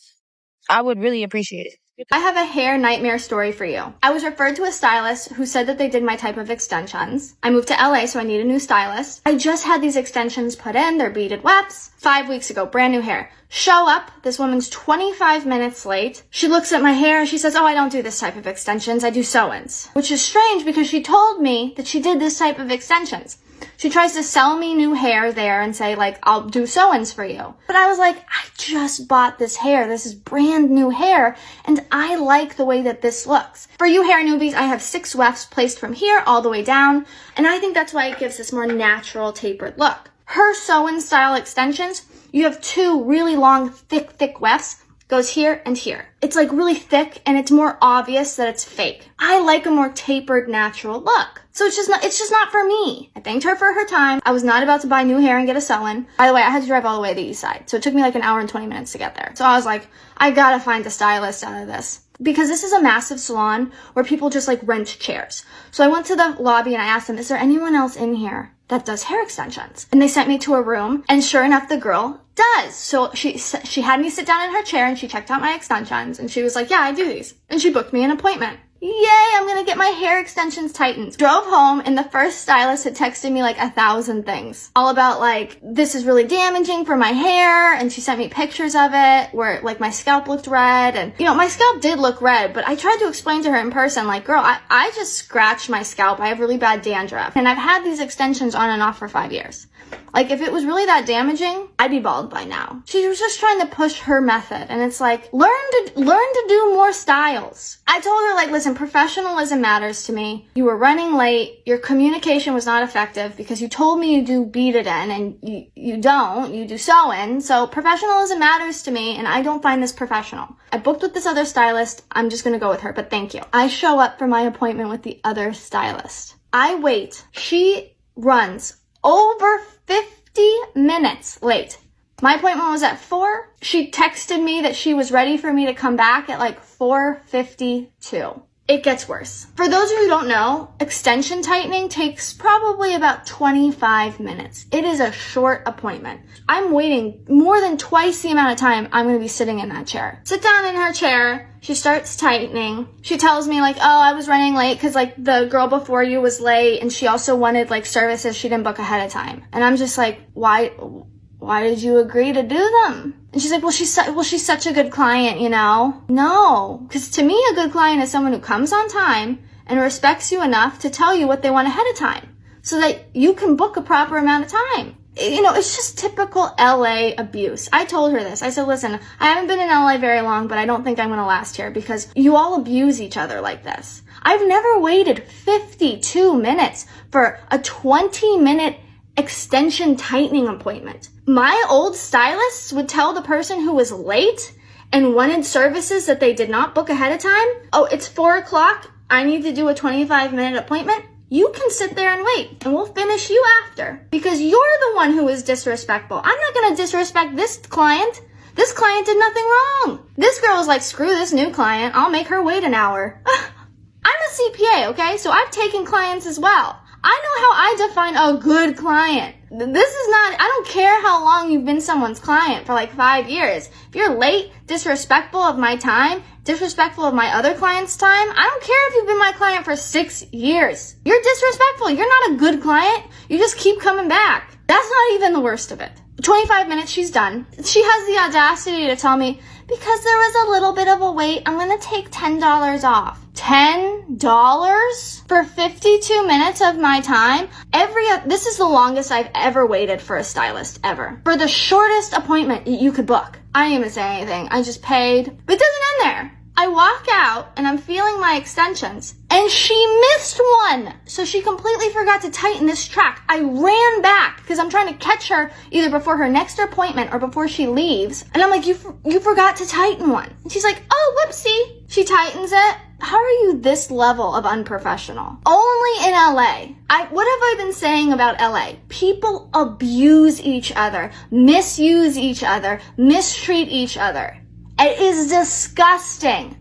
I would really appreciate it. I have a hair nightmare story for you. I was referred to a stylist who said that they did my type of extensions. I moved to LA, so I need a new stylist. I just had these extensions put in. They're beaded wefts. 5 weeks ago, brand new hair. Show up. This woman's 25 minutes late. She looks at my hair and she says, oh, I don't do this type of extensions. I do sew-ins. Which is strange because she told me that she did this type of extensions. She tries to sell me new hair there and say, like, I'll do sew-ins for you. But I was like, I just bought this hair. This is brand new hair, and I like the way that this looks. For you hair newbies, I have 6 wefts placed from here all the way down, and I think that's why it gives this more natural, tapered look. Her sew-in style extensions, you have 2 really long, thick wefts. Goes here and here. It's like really thick, and it's more obvious that it's fake. I like a more tapered, natural look. So it's just not for me. I thanked her for her time. I was not about to buy new hair and get a sew-in. By the way, I had to drive all the way to the east side. So it took me like an hour and 20 minutes to get there. So I was like, I gotta find a stylist out of this. Because this is a massive salon where people just like rent chairs. So I went to the lobby and I asked them, is there anyone else in here that does hair extensions? And they sent me to a room, and sure enough, the girl does. So she had me sit down in her chair and she checked out my extensions and she was like, yeah, I do these. And she booked me an appointment. Yay, I'm gonna get my hair extensions tightened. Drove home, and the first stylist had texted me like 1,000 things. All about like, this is really damaging for my hair, and she sent me pictures of it where like my scalp looked red, and my scalp did look red, but I tried to explain to her in person, like, girl, I just scratched my scalp. I have really bad dandruff, and I've had these extensions on and off for 5 years. Like, if it was really that damaging, I'd be bald by now. She was just trying to push her method, and it's like, learn to do more styles. I told her, like, listen, professionalism matters to me. You were running late. Your communication was not effective because you told me you do beaded in, and you don't. You do sew-in. So professionalism matters to me, and I don't find this professional. I booked with this other stylist. I'm just gonna go with her, but thank you. I show up for my appointment with the other stylist. I wait. She runs over 50 minutes late. My appointment was at 4. She texted me that she was ready for me to come back at like 4:52. it gets worse. For those of you who don't know, extension tightening takes probably about 25 minutes. It is a short appointment. I'm waiting more than twice the amount of time I'm going to be sitting in that chair. Sit down in her chair. She starts tightening. She tells me like, oh, I was running late because like the girl before you was late and she also wanted like services she didn't book ahead of time. And I'm just like, why did you agree to do them? And she's like, well, she's such a good client, you know? No, because to me, a good client is someone who comes on time and respects you enough to tell you what they want ahead of time so that you can book a proper amount of time. You know, it's just typical LA abuse. I told her this. I said, listen, I haven't been in LA very long, but I don't think I'm going to last here because you all abuse each other like this. I've never waited 52 minutes for a 20-minute extension tightening appointment. My old stylists would tell the person who was late and wanted services that they did not book ahead of time, oh, it's 4 o'clock, I need to do a 25-minute appointment. You can sit there and wait, and we'll finish you after. Because you're the one who is disrespectful. I'm not going to disrespect this client. This client did nothing wrong. This girl was like, screw this new client. I'll make her wait an hour. I'm a CPA, okay? So I've taken clients as well. I know how I define a good client. This is not, I don't care how long you've been someone's client for like 5 years. If you're late, disrespectful of my time, disrespectful of my other clients' time, I don't care if you've been my client for 6 years. You're disrespectful. You're not a good client. You just keep coming back. That's not even the worst of it. 25 minutes, she's done. She has the audacity to tell me, because there was a little bit of a wait, I'm going to take $10 off. $10 for 52 minutes of my time? This is the longest I've ever waited for a stylist, ever. For the shortest appointment you could book. I didn't even say anything. I just paid. But it doesn't end there. I walk out and I'm feeling my extensions and she missed one. So she completely forgot to tighten this track. I ran back because I'm trying to catch her either before her next appointment or before she leaves. And I'm like, you forgot to tighten one. And she's like, oh, whoopsie. She tightens it. How are you this level of unprofessional? Only in LA. What have I been saying about LA? People abuse each other, misuse each other, mistreat each other. It is disgusting.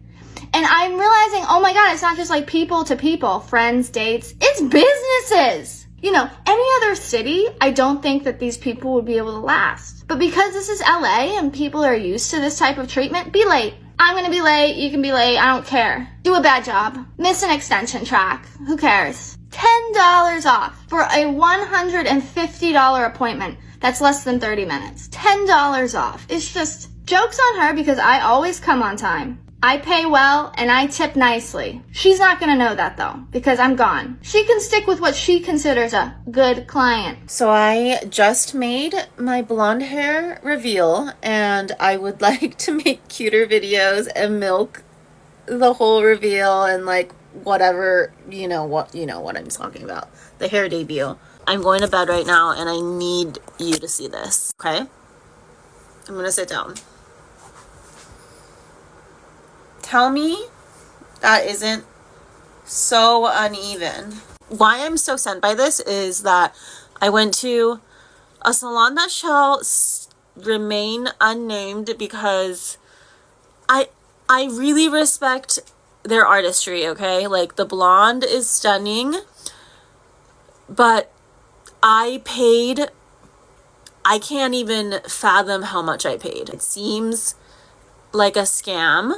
And I'm realizing, oh my God, it's not just like people to people, friends, dates, it's businesses. You know, any other city, I don't think that these people would be able to last. But because this is LA and people are used to this type of treatment, be late. I'm gonna be late, you can be late, I don't care. Do a bad job. Miss an extension track. Who cares? $10 off for a $150 appointment. That's less than 30 minutes. $10 off. It's just... joke's on her because I always come on time. I pay well and I tip nicely. She's not gonna know that though because I'm gone. She can stick with what she considers a good client. So I just made my blonde hair reveal and I would like to make cuter videos and milk the whole reveal and like whatever, you know what I'm talking about. The hair debut. I'm going to bed right now and I need you to see this, okay? I'm gonna sit down. Tell me that isn't so uneven. Why I'm so sent by this is that I went to a salon that shall remain unnamed because I really respect their artistry, okay? Like the blonde is stunning, but I can't even fathom how much I paid. It seems like a scam.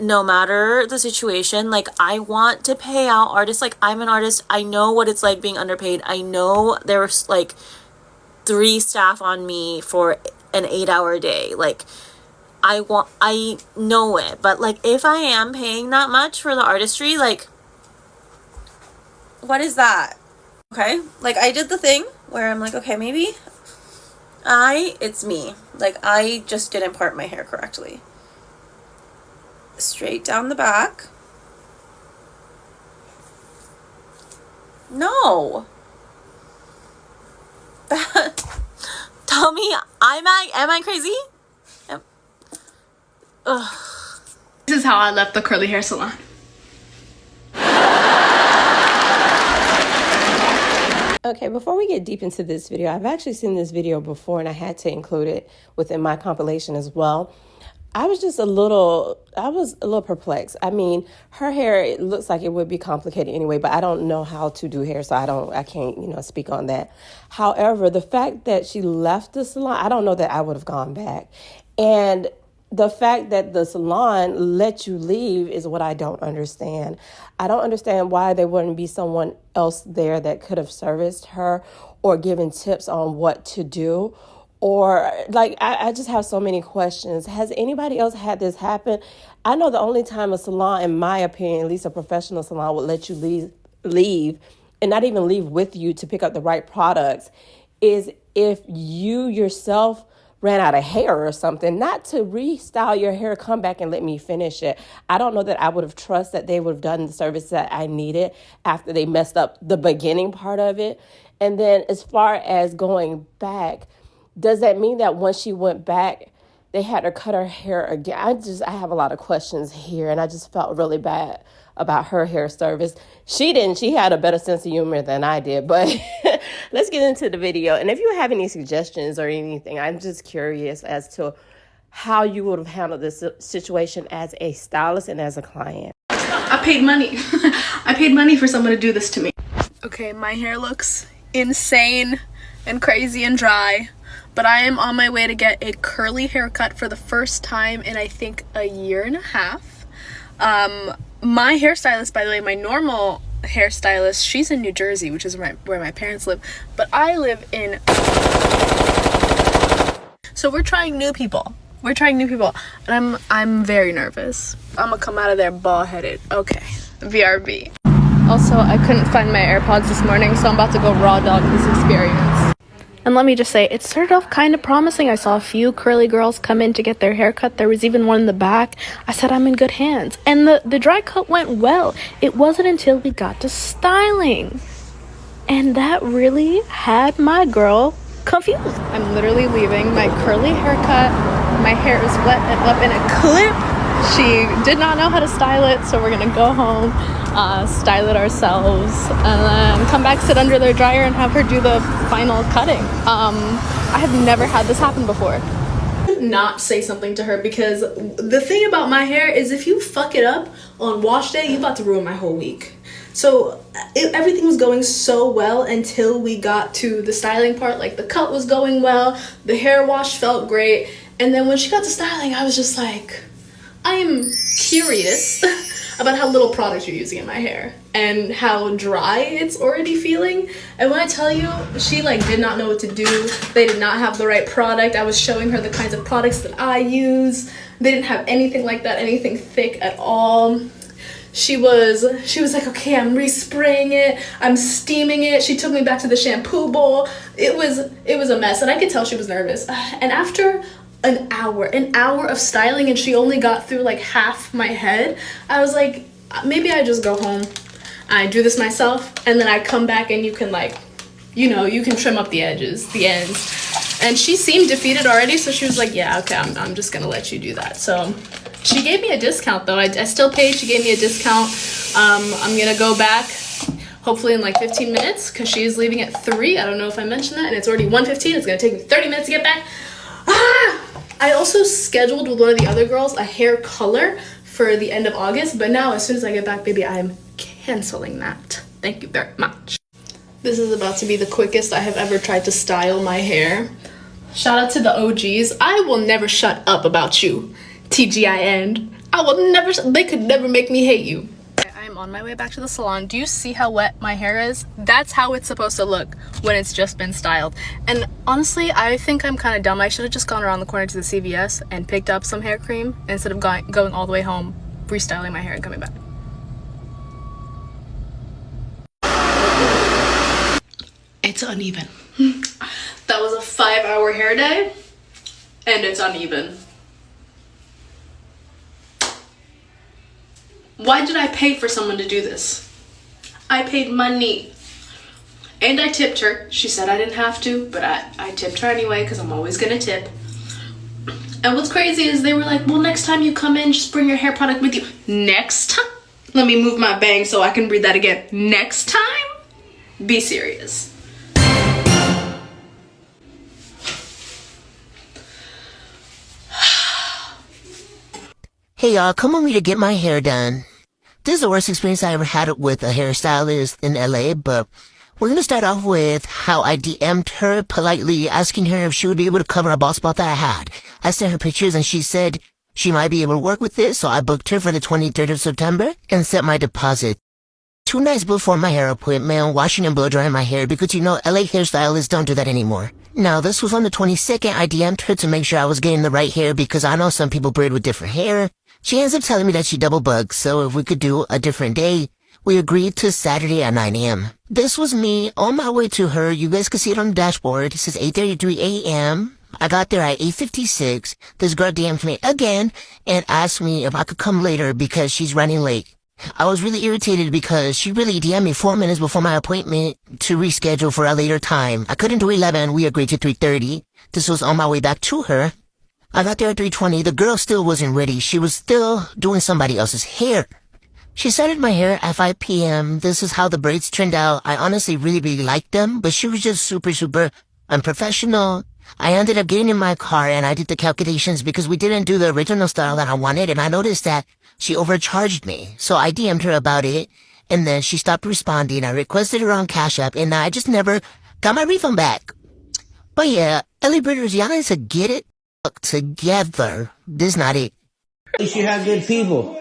No matter the situation, like I want to pay out artists. Like I'm an artist. I know what it's like being underpaid. I know there's like 3 staff on me for an 8-hour day. Like I know it. But like if I am paying that much for the artistry, like what is that? Okay. Like I did the thing where I'm like, okay, maybe it's me. Like I just didn't part my hair correctly. Straight down the back. No. Tell me, am I crazy? Ugh. This is how I left the curly hair salon. Okay, before we get deep into this video, I've actually seen this video before and I had to include it within my compilation as well. I was just a little, perplexed. I mean, her hair, it looks like it would be complicated anyway, but I don't know how to do hair, so I can't, speak on that. However, the fact that she left the salon, I don't know that I would have gone back. And the fact that the salon let you leave is what I don't understand. I don't understand why there wouldn't be someone else there that could have serviced her or given tips on what to do. Or like, I just have so many questions. Has anybody else had this happen? I know the only time a salon, in my opinion, at least a professional salon, would let you leave and not even leave with you to pick up the right products is if you yourself ran out of hair or something, not to restyle your hair, come back and let me finish it. I don't know that I would have trusted that they would have done the service that I needed after they messed up the beginning part of it. And then as far as going back, does that mean that once she went back, they had her cut her hair again? I have a lot of questions here, and I just felt really bad about her hair service. She didn't. She had a better sense of humor than I did, but let's get into the video. And if you have any suggestions or anything, I'm just curious as to how you would have handled this situation as a stylist and as a client. I paid money. I paid money for someone to do this to me. Okay, my hair looks insane and crazy and dry. But I am on my way to get a curly haircut for the first time in I think a year and a half. My hairstylist, by the way, my normal hairstylist, she's in New Jersey, which is where my parents live. But I live in... So we're trying new people. And I'm very nervous. I'm gonna come out of there bald-headed. Okay, VRB. Also, I couldn't find my AirPods this morning, so I'm about to go raw dog this experience. And let me just say, it started off kind of promising. I saw a few curly girls come in to get their hair cut. There was even one in the back. I said, I'm in good hands. And the dry cut went well. It wasn't until we got to styling. And that really had my girl confused. I'm literally leaving my curly haircut. My hair is wet and up in a clip. She did not know how to style it, so we're gonna go home, style it ourselves, and then come back, sit under the dryer, and have her do the final cutting. I have never had this happen before. Not say something to her, because the thing about my hair is if you fuck it up on wash day, you're about to ruin my whole week. So everything was going so well until we got to the styling part. Like, the cut was going well, the hair wash felt great, and then when she got to styling, I was just like, I am curious about how little product you're using in my hair and how dry it's already feeling. And when I tell you, she did not know what to do. They did not have the right product. I was showing her the kinds of products that I use. They didn't have anything like that, anything thick at all. She was like, okay, I'm respraying it, I'm steaming it. She took me back to the shampoo bowl. It was a mess, and I could tell she was nervous. And after an hour of styling, and she only got through half my head, I was like, maybe I just go home, I do this myself, and then I come back and you can you can trim up the edges, the ends. And she seemed defeated already, so she was like, yeah, okay, I'm just gonna let you do that. So she gave me a discount though. I still paid. She gave me a discount. I'm gonna go back hopefully in 15 minutes, because she is leaving at 3. I don't know if I mentioned that, and it's already 1:15. It's gonna take me 30 minutes to get back. I also scheduled with one of the other girls a hair color for the end of August, but now as soon as I get back, baby, I'm canceling that. Thank you very much. This is about to be the quickest I have ever tried to style my hair. Shout out to the OGs. I will never shut up about you, TGIN. I will never, they could never make me hate you. I'm on my way back to the salon. Do you see how wet my hair is? That's how it's supposed to look when it's just been styled. And honestly, I think I'm kind of dumb. I should have just gone around the corner to the CVS and picked up some hair cream instead of going all the way home, restyling my hair and coming back. It's uneven. That was a 5-hour hair day, and it's uneven. Why did I pay for someone to do this? I paid money. And I tipped her. She said I didn't have to, but I tipped her anyway, because I'm always gonna tip. And what's crazy is they were like, well, next time you come in, just bring your hair product with you. Next time? Let me move my bang so I can read that again. Next time? Be serious. Hey y'all, come with me to get my hair done. This is the worst experience I ever had with a hairstylist in LA, but we're gonna start off with how I DM'd her politely asking her if she would be able to cover a bald spot that I had. I sent her pictures and she said she might be able to work with this, so I booked her for the 23rd of September and set my deposit. 2 nights before my hair appointment, washing and blow drying my hair because LA hairstylists don't do that anymore. Now, this was on the 22nd. I DM'd her to make sure I was getting the right hair because I know some people braid with different hair. She ends up telling me that she double bugs, so if we could do a different day, we agreed to Saturday at 9 a.m. This was me on my way to her. You guys can see it on the dashboard. It says 8:33 a.m. I got there at 8:56. This girl DM'd me again and asked me if I could come later because she's running late. I was really irritated because she really DM'd me 4 minutes before my appointment to reschedule for a later time. I couldn't do 11. We agreed to 3:30. This was on my way back to her. I got there at 3:20. The girl still wasn't ready. She was still doing somebody else's hair. She started my hair at 5 p.m. This is how the braids turned out. I honestly really liked them, but she was just super unprofessional. I ended up getting in my car and I did the calculations because we didn't do the original style that I wanted, and I noticed that she overcharged me. So I DM'd her about it, and then she stopped responding. I requested her on Cash App, and I just never got my refund back. But yeah, LA Breeders, y'all need to get it together. This is not it. She had good people.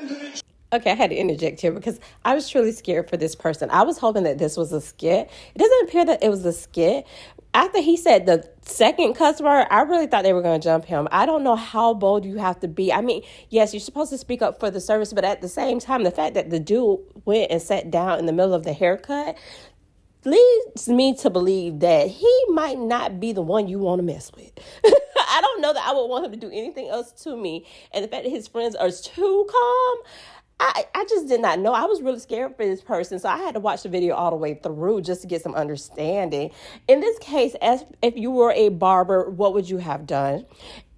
Okay, I had to interject here because I was truly scared for this person. I was hoping that this was a skit. It doesn't appear that it was a skit. After he said the second customer, I really thought they were going to jump him. I don't know how bold you have to be. I mean, yes, you're supposed to speak up for the service, but at the same time, the fact that the dude went and sat down in the middle of the haircut leads me to believe that he might not be the one you want to mess with. I don't know that I would want him to do anything else to me. And the fact that his friends are too calm, I just did not know. I was really scared for this person, so I had to watch the video all the way through just to get some understanding. In this case, as if you were a barber, what would you have done?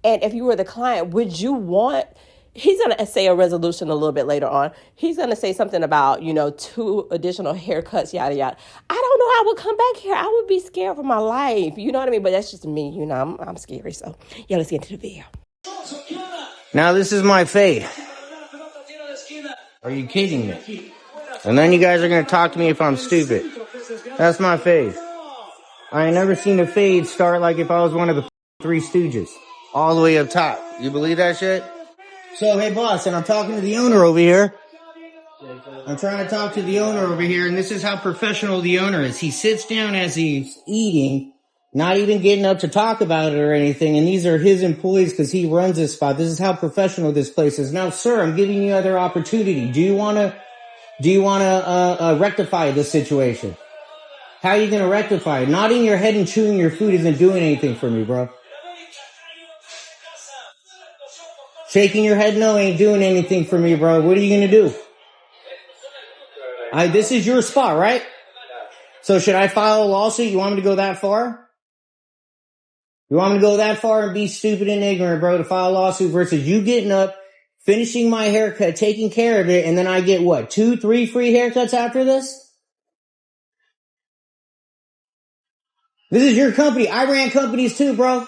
And if you were the client, would you want... He's going to say a resolution a little bit later on. He's going to say something about, 2 additional haircuts, yada, yada. I don't know. I would come back here. I would be scared for my life. You know what I mean? But that's just me. I'm scary. So, yeah, let's get into the video. Now, this is my fade. Are you kidding me? And then you guys are going to talk to me if I'm stupid. That's my fade. I ain't never seen a fade start like if I was one of the 3 Stooges. All the way up top. You believe that shit? So, hey, boss, and I'm talking to the owner over here. I'm trying to talk to the owner over here, and this is how professional the owner is. He sits down as he's eating, not even getting up to talk about it or anything, and these are his employees because he runs this spot. This is how professional this place is. Now, sir, I'm giving you other opportunity. Do you want to rectify this situation? How are you going to rectify it? Nodding your head and chewing your food isn't doing anything for me, bro. Shaking your head no ain't doing anything for me, bro. What are you going to do? This is your spot, right? So should I file a lawsuit? You want me to go that far? You want me to go that far and be stupid and ignorant, bro, to file a lawsuit versus you getting up, finishing my haircut, taking care of it, and then I get what, 2, 3 free haircuts after this? This is your company. I ran companies too, bro.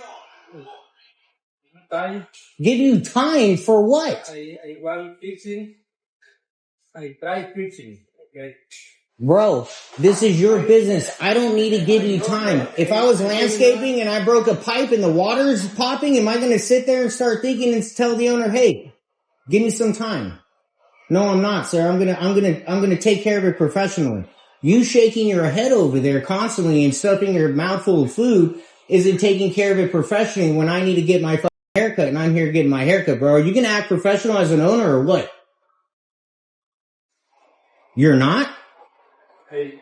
Give you time for what? I want fixing. I try fixing. Okay. Bro, this is your business. I don't need to give you time. If I was landscaping and I broke a pipe and the water's popping, am I going to sit there and start thinking and tell the owner, hey, give me some time? No, I'm not, sir. I'm going to take care of it professionally. You shaking your head over there constantly and stuffing your mouth full of food isn't taking care of it professionally when I need to get my haircut and I'm here getting my haircut, bro. Are you going to act professional as an owner or what? You're not? Hey,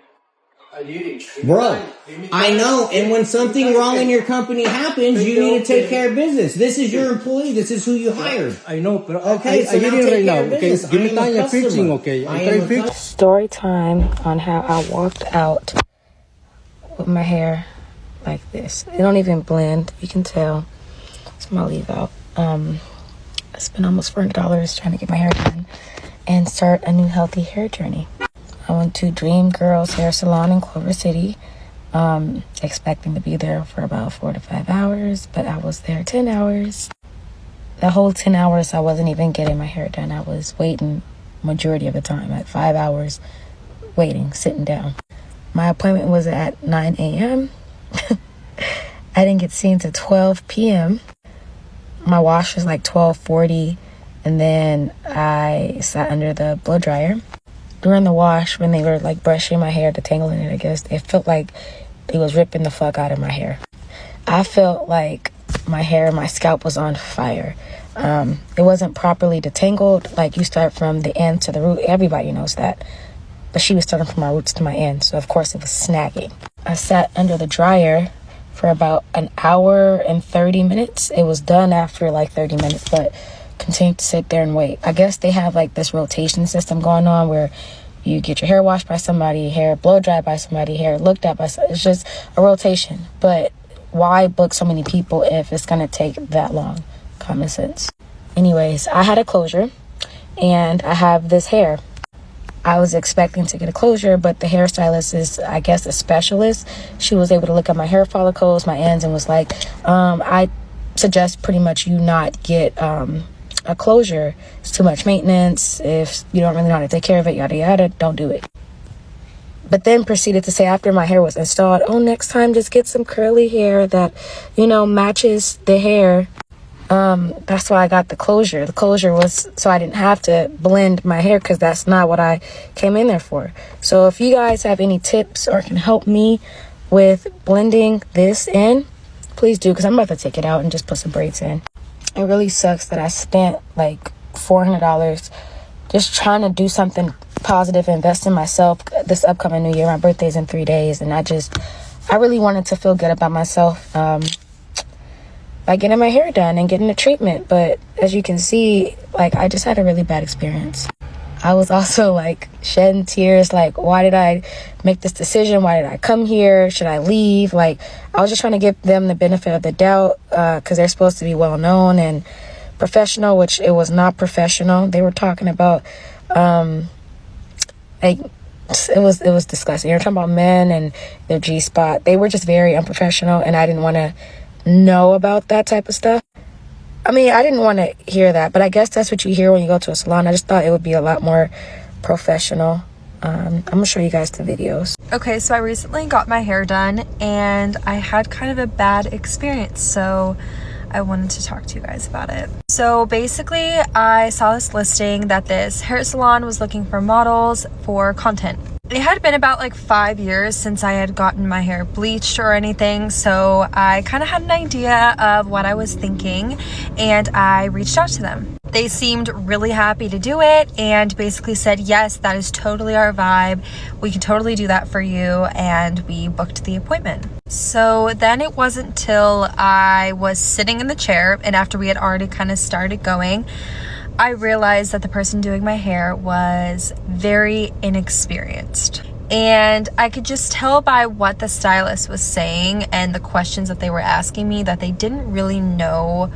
bro, I know. And when something wrong in your company happens, you need to take care of business. This is your employee. This is who you hired. I know, but okay, so I get it right now. Okay, give me time and fixing. Okay, I try fix. Story time on how I walked out with my hair like this. It don't even blend. You can tell. It's my leave out. I spent almost $400 trying to get my hair done and start a new healthy hair journey. I went to Dream Girls Hair Salon in Clover City, expecting to be there for about 4 to 5 hours, but I was there 10 hours. The whole 10 hours I wasn't even getting my hair done. I was waiting majority of the time, at 5 hours waiting, sitting down. My appointment was at 9 a.m. I didn't get seen to 12 p.m. My wash was like 12:40, and then I sat under the blow dryer. During the wash, when they were like brushing my hair, detangling it, I guess, it felt like it was ripping the fuck out of my hair. I felt like my hair, my scalp was on fire. It wasn't properly detangled. Like, you start from the end to the root. Everybody knows that. But she was starting from my roots to my end, so of course it was snagging. I sat under the dryer for about an hour and 30 minutes. It was done after like 30 minutes, but continued to sit there and wait. I guess they have like this rotation system going on where you get your hair washed by somebody, hair blow dried by somebody, hair looked at by somebody. It's just a rotation. But why book so many people if it's going to take that long? Common sense. Anyways, I had a closure and I have this hair. I was expecting to get a closure, but the hairstylist is, I guess, a specialist. She was able to look at my hair follicles, my ends, and was like, I suggest pretty much you not get a closure. It's too much maintenance. If you don't really know how to take care of it, yada yada, don't do it. But then proceeded to say, after my hair was installed, oh, next time just get some curly hair that, you know, matches the hair. That's why I got the closure. The closure was so I didn't have to blend my hair, because that's not what I came in there for. So if you guys have any tips or can help me with blending this in, please do, because I'm about to take it out and just put some braids in. It really sucks that I spent like $400 just trying to do something positive, invest in myself this upcoming new year. My birthday's in 3 days, and I really wanted to feel good about myself by getting my hair done and getting the treatment. But as you can see, like, I just had a really bad experience. I was also like shedding tears, like, why did I make this decision? Why did I come here? Should I leave? Like, I was just trying to give them the benefit of the doubt, because they're supposed to be well known and professional, which it was not professional. They were talking about like, it was disgusting. You're talking about men and their G-spot. They were just very unprofessional, and I didn't want to know about that type of stuff. I mean, I didn't want to hear that, but I guess that's what you hear when you go to a salon. I just thought it would be a lot more professional. I'm gonna show you guys the videos. Okay, so I recently got my hair done and I had kind of a bad experience, so I wanted to talk to you guys about it. So basically, I saw this listing that this hair salon was looking for models for content. It had been about like 5 years since I had gotten my hair bleached or anything, so I kind of had an idea of what I was thinking, and I reached out to them. They seemed really happy to do it and basically said, yes, that is totally our vibe. We can totally do that for you, and we booked the appointment. So then it wasn't till I was sitting in the chair, and after we had already kind of started going, I realized that the person doing my hair was very inexperienced. And I could just tell by what the stylist was saying and the questions that they were asking me that they didn't really know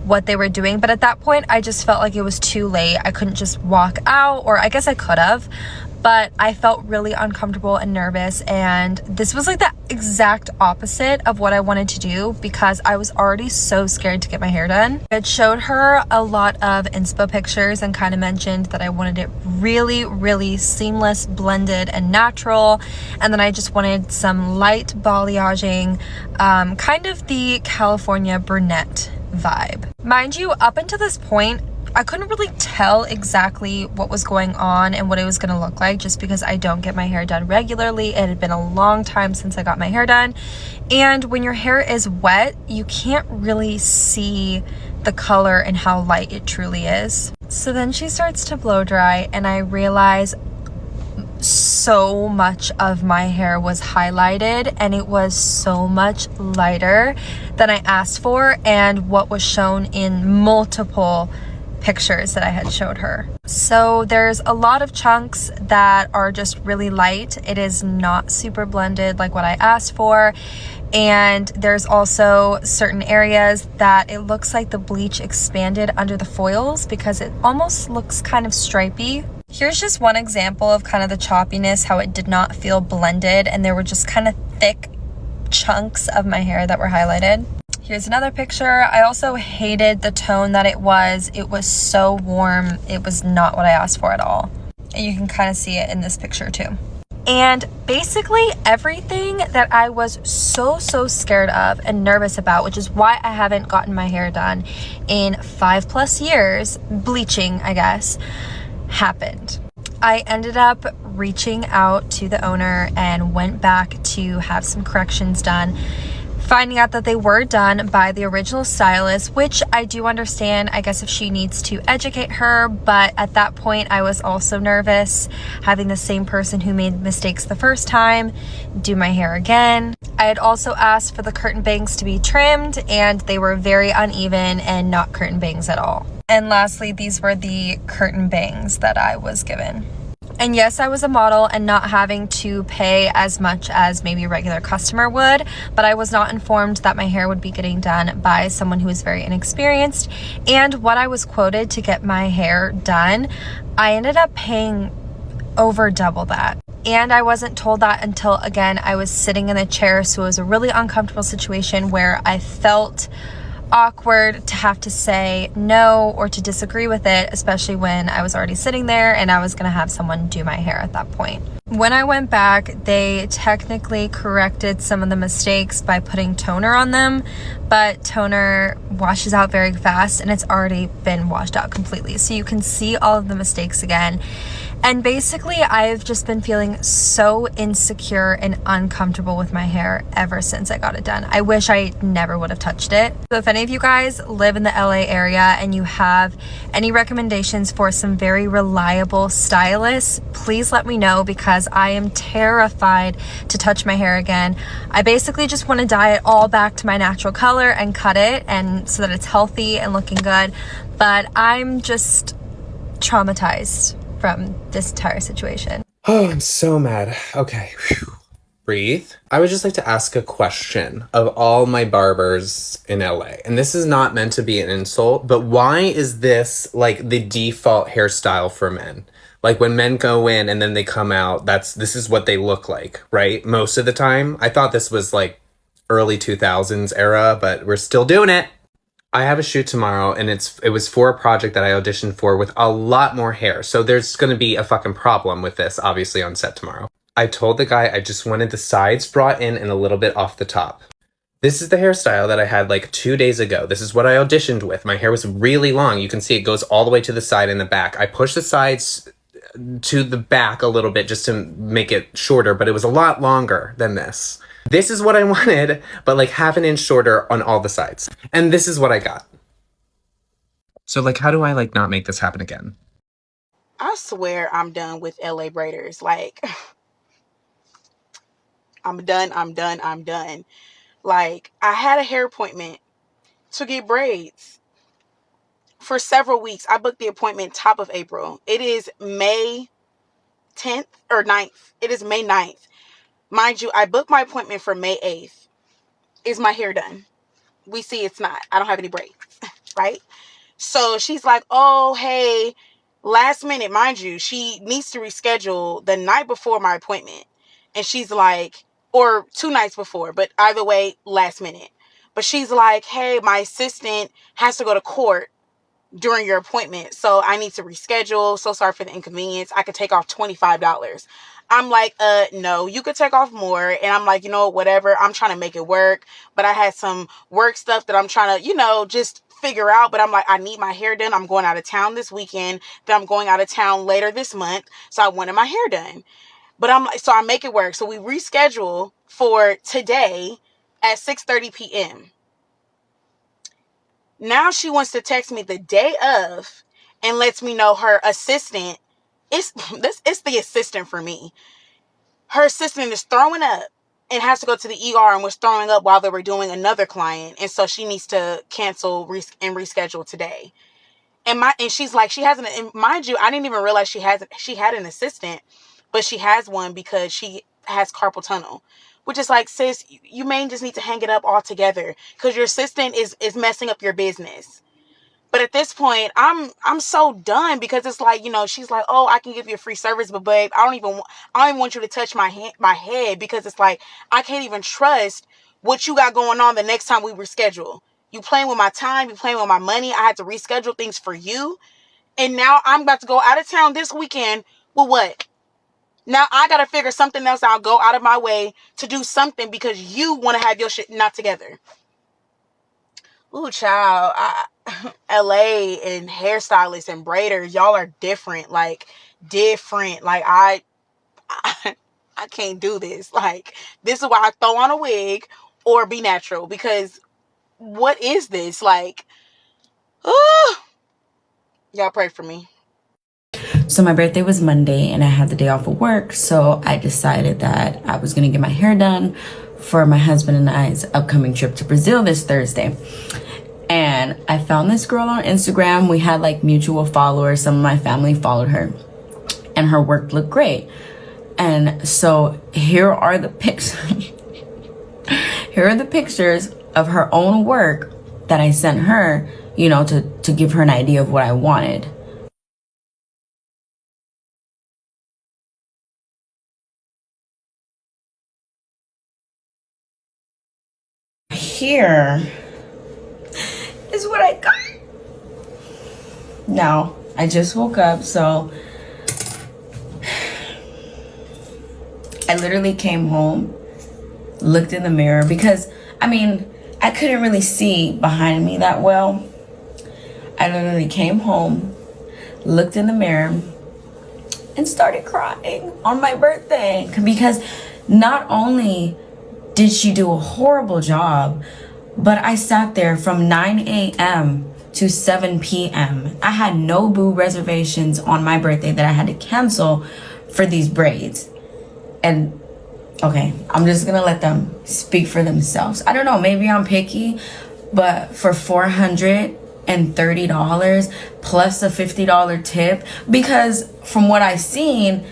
what they were doing. But at that point, I just felt like it was too late. I couldn't just walk out, or I guess I could have, but I felt really uncomfortable and nervous. And this was like the exact opposite of what I wanted to do, because I was already so scared to get my hair done. I showed her a lot of inspo pictures and kind of mentioned that I wanted it really, really seamless, blended, and natural. And then I just wanted some light balayaging, kind of the California brunette vibe. Mind you, up until this point, I couldn't really tell exactly what was going on and what it was going to look like, just because I don't get my hair done regularly. It had been a long time since I got my hair done. And when your hair is wet, you can't really see the color and how light it truly is. So then she starts to blow dry, and I realize so much of my hair was highlighted, and it was so much lighter than I asked for and what was shown in multiple pictures that I had showed her. So there's a lot of chunks that are just really light. It is not super blended like what I asked for. And there's also certain areas that it looks like the bleach expanded under the foils, because it almost looks kind of stripy. Here's just one example of kind of the choppiness, how it did not feel blended, and there were just kind of thick chunks of my hair that were highlighted. Here's another picture. I also hated the tone that it was. It was so warm. It was not what I asked for at all. And you can kind of see it in this picture too. And basically everything that I was so scared of and nervous about, which is why I haven't gotten my hair done in 5+ years, bleaching, I guess, happened. I ended up reaching out to the owner and went back to have some corrections done, finding out that they were done by the original stylist, which I do understand, I guess, if she needs to educate her, but at that point I was also nervous having the same person who made mistakes the first time do my hair again. I had also asked for the curtain bangs to be trimmed, and they were very uneven and not curtain bangs at all. And lastly, these were the curtain bangs that I was given. And yes, I was a model and not having to pay as much as maybe a regular customer would, but I was not informed that my hair would be getting done by someone who was very inexperienced. And what I was quoted to get my hair done, I ended up paying over double that. And I wasn't told that until, again, I was sitting in the chair, so it was a really uncomfortable situation where I felt awkward to have to say no or to disagree with it, especially when I was already sitting there and I was gonna have someone do my hair at that point. When I went back, they technically corrected some of the mistakes by putting toner on them, but toner washes out very fast and it's already been washed out completely. So you can see all of the mistakes again. And basically, I've just been feeling so insecure and uncomfortable with my hair ever since I got it done. I wish I never would have touched it. So if any of you guys live in the LA area and you have any recommendations for some very reliable stylists, please let me know, because I am terrified to touch my hair again. I basically just want to dye it all back to my natural color and cut it, and so that it's healthy and looking good. But I'm just traumatized from this entire situation. Oh, I'm so mad. Okay. Whew. Breathe. I would just like to ask a question of all my barbers in LA. And this is not meant to be an insult, but why is this like the default hairstyle for men? Like when men go in and then they come out, this is what they look like, right? Most of the time. I thought this was like early 2000s era, but we're still doing it. I have a shoot tomorrow, and it was for a project that I auditioned for with a lot more hair. So there's going to be a fucking problem with this, obviously, on set tomorrow. I told the guy I just wanted the sides brought in and a little bit off the top. This is the hairstyle that I had like 2 days ago. This is what I auditioned with. My hair was really long. You can see it goes all the way to the side and the back. I pushed the sides to the back a little bit just to make it shorter, but it was a lot longer than this. This is what I wanted, but like 1/2 inch shorter on all the sides. And this is what I got. So like, how do I like not make this happen again? I swear I'm done with LA braiders. Like, I'm done. Like, I had a hair appointment to get braids for several weeks. I booked the appointment top of April. It is May 10th or 9th. It is May 9th. Mind you, I booked my appointment for May 8th. Is my hair done? We see it's not. I don't have any braids, right? So she's like, oh, hey, last minute, mind you, she needs to reschedule the night before my appointment. And she's like, or 2 nights before, but either way, last minute. But she's like, hey, my assistant has to go to court during your appointment, so I need to reschedule. So sorry for the inconvenience. I could take off $25. I'm like, no, you could take off more. And I'm like, whatever. I'm trying to make it work. But I had some work stuff that I'm trying to, just figure out. But I'm like, I need my hair done. I'm going out of town this weekend. Then I'm going out of town later this month. So I wanted my hair done. But I'm like, so I make it work. So we reschedule for today at 6:30 p.m. Now she wants to text me the day of and lets me know her assistant, it's the assistant for me. Her assistant is throwing up and has to go to the ER and was throwing up while they were doing another client. And so she needs to cancel and reschedule today. And she's like, she hasn't, and mind you, I didn't even realize she had an assistant, but she has one because she has carpal tunnel. Which is like, sis, you may just need to hang it up altogether because your assistant is messing up your business. But at this point, I'm so done because it's like, she's like, oh, I can give you a free service, but babe, I don't even want you to touch my head because it's like, I can't even trust what you got going on the next time we reschedule. You playing with my time, you playing with my money. I had to reschedule things for you. And now I'm about to go out of town this weekend with what? Now I got to figure something else out, go out of my way to do something because you want to have your shit not together. Ooh, child. LA and hairstylists and braiders, y'all are different. Like, different. Like, I can't do this. Like, this is why I throw on a wig or be natural. Because what is this? Like, y'all pray for me. So my birthday was Monday and I had the day off of work, so I decided that I was gonna get my hair done for my husband and I's upcoming trip to Brazil this Thursday. And I found this girl on Instagram. We had like mutual followers. Some of my family followed her and her work looked great. And so here are the pictures. Here are the pictures of her own work that I sent her, you know, to give her an idea of what I wanted. Here is what I got. Now, I just woke up, so I literally came home, looked in the mirror because, I mean, I couldn't really see behind me that well. I literally came home, looked in the mirror, and started crying on my birthday because not only did she do a horrible job, but I sat there from 9 a.m. to 7 p.m. I had no boo reservations on my birthday that I had to cancel for these braids. And okay, I'm just gonna let them speak for themselves. I don't know, maybe I'm picky, but for $430 plus a $50 tip, because from what I seen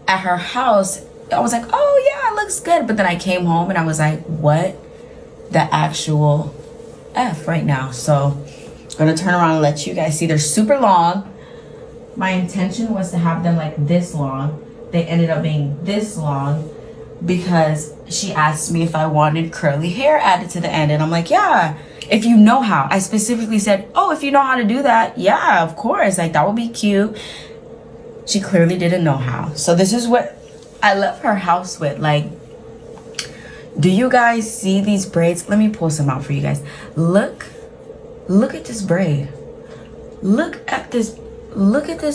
at her house, I was like, oh yeah, it looks good. But then I came home and I was like, what the actual F right now? So I'm gonna turn around and let you guys see. They're super long. My intention was to have them like this long. They ended up being this long because she asked me if I wanted curly hair added to the end. And I'm like, yeah, if you know how. I specifically said, oh, if you know how to do that, yeah, of course. Like, that would be cute. She clearly didn't know how. So this is what I left her house with. Like, do you guys see these braids? Let me pull some out for you guys. Look at this braid. Look at this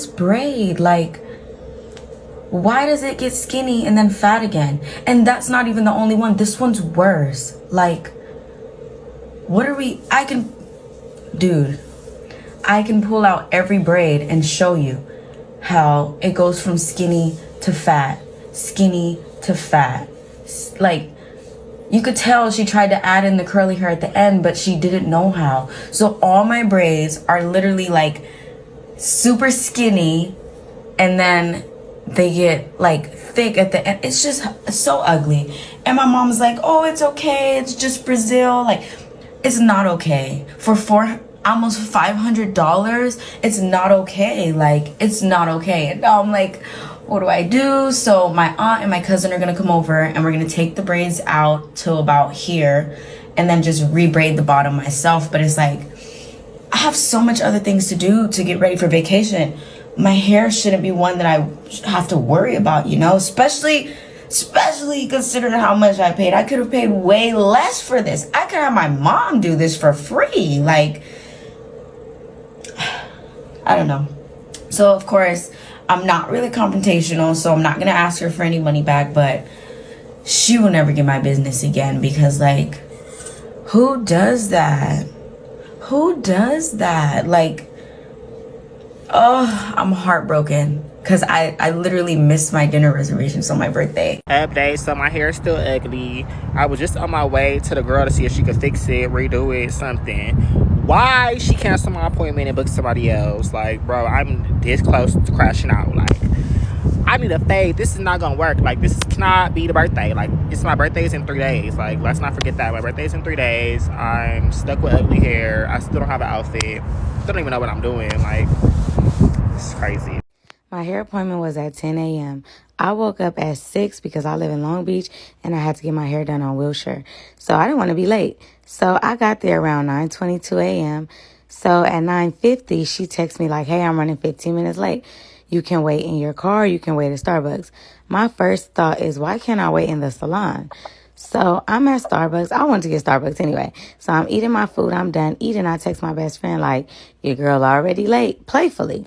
braid. Like, why does it get skinny and then fat again? And that's not even the only one. This one's worse. Like, what are we? I can pull out every braid and show you how it goes from skinny to fat, skinny to fat. Like, you could tell she tried to add in the curly hair at the end, but she didn't know how. So all my braids are literally like super skinny, and then they get like thick at the end. It's just so ugly. And my mom's like, oh, it's okay, it's just Brazil. Like, it's not okay. For almost $500, it's not okay. Like, it's not okay. And now I'm like, what do I do? So my aunt and my cousin are gonna come over and we're gonna take the braids out till about here and then just re-braid the bottom myself. But it's like, I have so much other things to do to get ready for vacation. My hair shouldn't be one that I have to worry about, you know, especially considering how much I paid. I could have paid way less for this. I could have my mom do this for free. Like, I don't know. So of course, I'm not really confrontational, so I'm not gonna ask her for any money back, but she will never get my business again because, like, who does that? Who does that? Like, oh, I'm heartbroken because I literally missed my dinner reservations on my birthday. Update, so my hair is still ugly. I was just on my way to the girl to see if she could fix it, redo it, something. Why she canceled my appointment and booked somebody else? Like, bro, I'm this close to crashing out. Like, I need a fade. This is not gonna work. Like, this cannot be the birthday. Like, it's my birthday's in 3 days. Like, let's not forget that. My birthday's in 3 days. I'm stuck with ugly hair. I still don't have an outfit. Still don't even know what I'm doing. Like, it's crazy. My hair appointment was at 10 a.m. I woke up at 6 because I live in Long Beach and I had to get my hair done on Wilshire. So I didn't want to be late. So I got there around 9:22 a.m. So at 9:50, she texted me like, hey, I'm running 15 minutes late. You can wait in your car. You can wait at Starbucks. My first thought is, why can't I wait in the salon? So I'm at Starbucks. I wanted to get Starbucks anyway. So I'm eating my food. I'm done eating. I text my best friend like, your girl already late, playfully.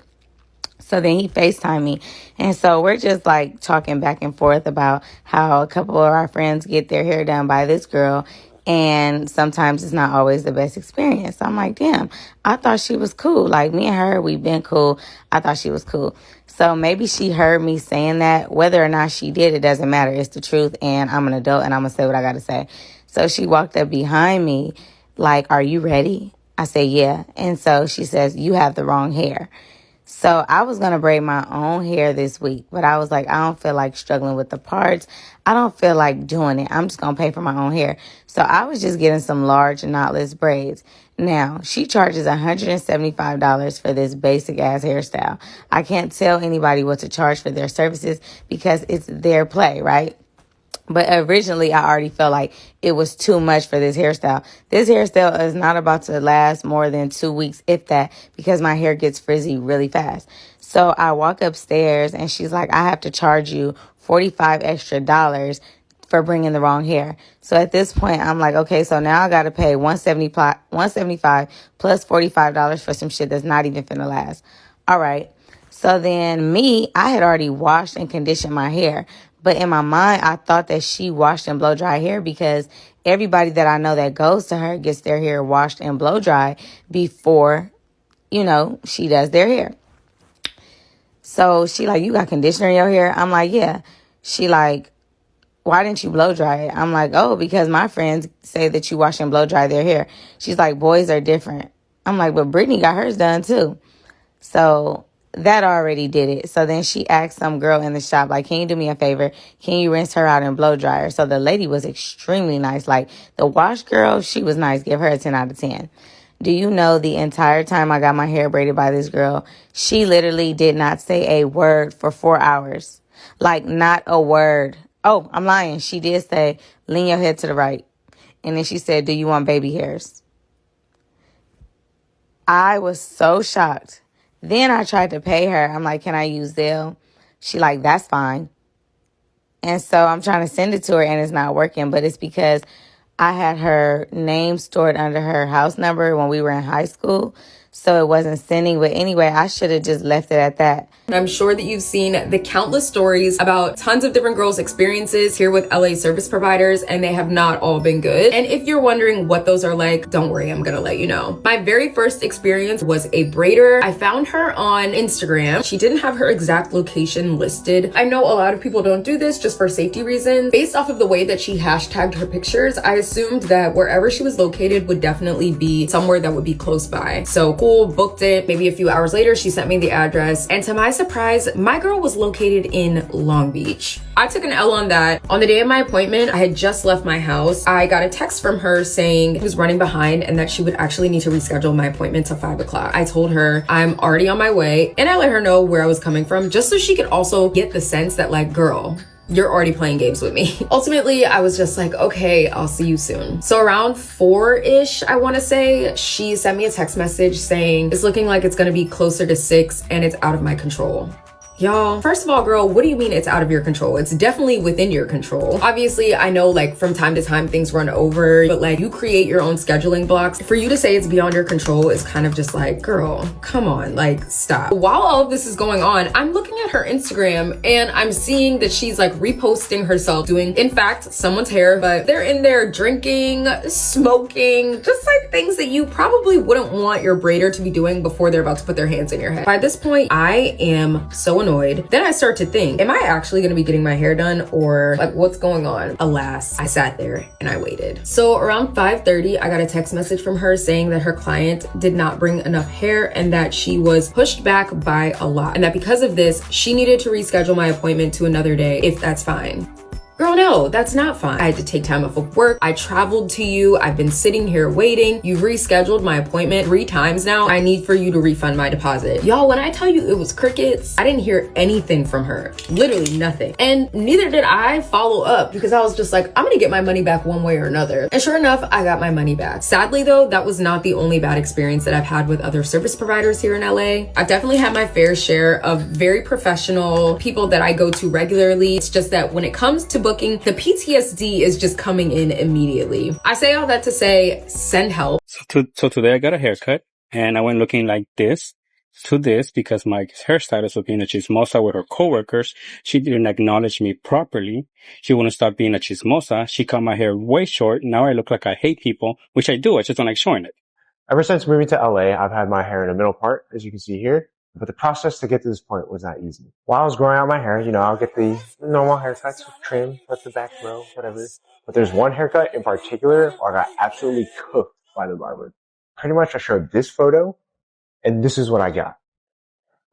So then he FaceTimed me. And so we're just like talking back and forth about how a couple of our friends get their hair done by this girl. And sometimes it's not always the best experience. So I'm like, damn, I thought she was cool. Like me and her, we've been cool. I thought she was cool. So maybe she heard me saying that. Whether or not she did, it doesn't matter. It's the truth. And I'm an adult and I'm going to say what I got to say. So she walked up behind me like, are you ready? I say, yeah. And so she says, you have the wrong hair. So I was going to braid my own hair this week, but I was like, I don't feel like struggling with the parts. I don't feel like doing it. I'm just going to pay for my own hair. So I was just getting some large knotless braids. Now, she charges $175 for this basic ass hairstyle. I can't tell anybody what to charge for their services because it's their play, right? But originally, I already felt like it was too much for this hairstyle. This hairstyle is not about to last more than 2 weeks, if that, because my hair gets frizzy really fast. So I walk upstairs and she's like, I have to charge you $45 extra for bringing the wrong hair. So at this point, I'm like, okay, so now I got to pay $175 plus $45 for some shit that's not even finna last. All right. So then I had already washed and conditioned my hair. But in my mind, I thought that she washed and blow dry hair because everybody that I know that goes to her gets their hair washed and blow dry before, she does their hair. So she like, you got conditioner in your hair? I'm like, yeah. She like, why didn't you blow dry it? I'm like, oh, because my friends say that you wash and blow dry their hair. She's like, boys are different. I'm like, but Brittany got hers done too. So that already did it. So then she asked some girl in the shop, like, can you do me a favor? Can you rinse her out and blow dry her? So the lady was extremely nice. Like, the wash girl, she was nice. Give her a 10 out of 10. Do you know the entire time I got my hair braided by this girl, she literally did not say a word for 4 hours. Like, not a word. Oh, I'm lying. She did say, lean your head to the right. And then she said, do you want baby hairs? I was so shocked. Then I tried to pay her. I'm like, can I use Zelle? She like, that's fine. And so I'm trying to send it to her and it's not working. But it's because I had her name stored under her house number when we were in high school. So it wasn't sending. But anyway, I should have just left it at that. I'm sure that you've seen the countless stories about tons of different girls' experiences here with LA service providers, and they have not all been good. And if you're wondering what those are like, don't worry, I'm gonna let you know. My very first experience was a braider. I found her on Instagram. She didn't have her exact location listed. I know a lot of people don't do this just for safety reasons. Based off of the way that she hashtagged her pictures, I assumed that wherever she was located would definitely be somewhere that would be close by. So cool, booked it. Maybe a few hours later, she sent me the address, and to my surprise, my girl was located in Long Beach. I took an L on that. On the day of my appointment, I had just left my house. I got a text from her saying she was running behind and that she would actually need to reschedule my appointment to 5 o'clock. I told her I'm already on my way, and I let her know where I was coming from just so she could also get the sense that, like, girl, you're already playing games with me. Ultimately, I was just like, okay, I'll see you soon. So around 4-ish, I want to say, she sent me a text message saying, it's looking like it's going to be closer to 6 and it's out of my control. Y'all, first of all, girl, what do you mean it's out of your control? It's definitely within your control. Obviously, I know, like, from time to time things run over, but like, you create your own scheduling blocks. For you to say it's beyond your control is kind of just like, girl, come on, like, stop. While all of this is going on, I'm looking at her Instagram and I'm seeing that she's like reposting herself doing, in fact, someone's hair, but they're in there drinking, smoking, just like things that you probably wouldn't want your braider to be doing before they're about to put their hands in your head. By this point, I am so annoyed. Then I start to think, am I actually going to be getting my hair done, or like, what's going on? Alas, I sat there and I waited. So around 5:30, I got a text message from her saying that her client did not bring enough hair and that she was pushed back by a lot, and that because of this, she needed to reschedule my appointment to another day, if that's fine. Girl, no, that's not fine. I had to take time off of work. I traveled to you. I've been sitting here waiting. You've rescheduled my appointment 3 times now. I need for you to refund my deposit. Y'all, when I tell you it was crickets, I didn't hear anything from her. Literally nothing. And neither did I follow up because I was just like, I'm gonna get my money back one way or another. And sure enough, I got my money back. Sadly though, that was not the only bad experience that I've had with other service providers here in LA. I've definitely had my fair share of very professional people that I go to regularly. It's just that when it comes to booking, the PTSD is just coming in immediately. I say all that to say, send help. So today I got a haircut and I went looking like this to this because my hairstylist was being a chismosa with her coworkers. She didn't acknowledge me properly. She wouldn't stop being a chismosa. She cut my hair way short. Now I look like I hate people, which I do. I just don't like showing it. Ever since moving to LA, I've had my hair in the middle part, as you can see here. But the process to get to this point was not easy. While I was growing out my hair, I'll get the normal haircuts, trim, let the back grow, whatever. But there's one haircut in particular where I got absolutely cooked by the barber. Pretty much I showed this photo, and this is what I got.